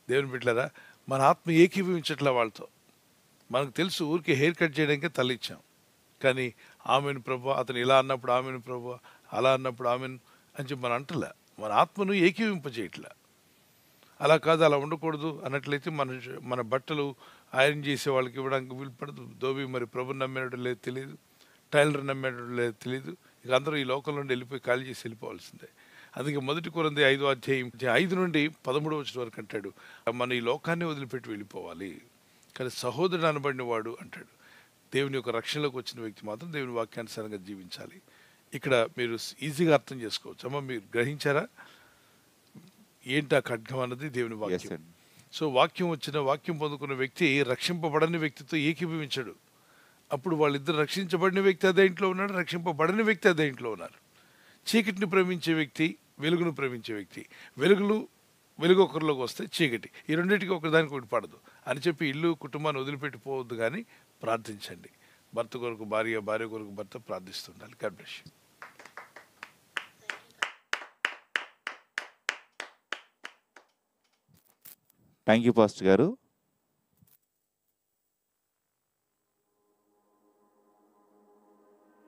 దేవుని బిడ్డలారా, మన ఆత్మ ఏకీభవించట్లా వాళ్ళతో. మనకు తెలుసు ఊరికి హెయిర్ కట్ చేయడానికే తల ఇచ్చాం, కానీ ఆమెను ప్రభు, అతను ఇలా అన్నప్పుడు ఆమెను ప్రభు, అలా అన్నప్పుడు ఆమెను అని చెప్పి మనం అంటలే. మన ఆత్మను ఏకీవింపజేయట్లా. అలా కాదు, అలా ఉండకూడదు అన్నట్లయితే మన బట్టలు ఐరన్ చేసే వాళ్ళకి ఇవ్వడానికి వీలు పడదు. దోబి మరి ప్రభుని నమ్మేటో లేదు తెలియదు, టైలర్ నమ్మేటో లేదు తెలియదు. ఇక అందరూ ఈ లోకంలో నుండి వెళ్ళిపోయి ఖాళీ చేసి వెళ్ళిపోవాల్సిందే. అందుకే 1 కొరింథీ 5వ అధ్యాయం 5 నుండి 13వ వచనం వరకు అంటాడు, మన ఈ లోకాన్ని వదిలిపెట్టి వెళ్ళిపోవాలి, కానీ సహోదరుడు అనబడిన వాడు అంటాడు, దేవుని యొక్క రక్షణలోకి వచ్చిన వ్యక్తి మాత్రం దేవుని వాక్యానుసారంగా జీవించాలి. ఇక్కడ మీరు ఈజీగా అర్థం చేసుకోవచ్చు. అమ్మ, మీరు గ్రహించారా ఏంటి ఆ ఖడ్గం అన్నది? దేవుని వాక్యం. సో వాక్యం పొందుకున్న వ్యక్తి రక్షింపబడని వ్యక్తితో ఏకీభవించడు. అప్పుడు వాళ్ళిద్దరు రక్షించబడిన వ్యక్తి అదే ఇంట్లో ఉన్నాడు, రక్షింపబడని వ్యక్తి అదే ఇంట్లో ఉన్నారు. చీకటిని ప్రేమించే వ్యక్తి, వెలుగును ప్రేమించే వ్యక్తి. వెలుగు ఒకరిలోకి వస్తే చీకటి, ఈ రెండింటికి ఒకదానికి ఒకటి పడదు అని చెప్పి ఇల్లు కుటుంబాన్ని వదిలిపెట్టిపోవద్దు, కానీ ప్రార్థించండి. భర్త కొరకు భార్య, భార్య కొరకు భర్త ప్రార్థిస్తుండాలి. God bless you. Thank you pastor గారు.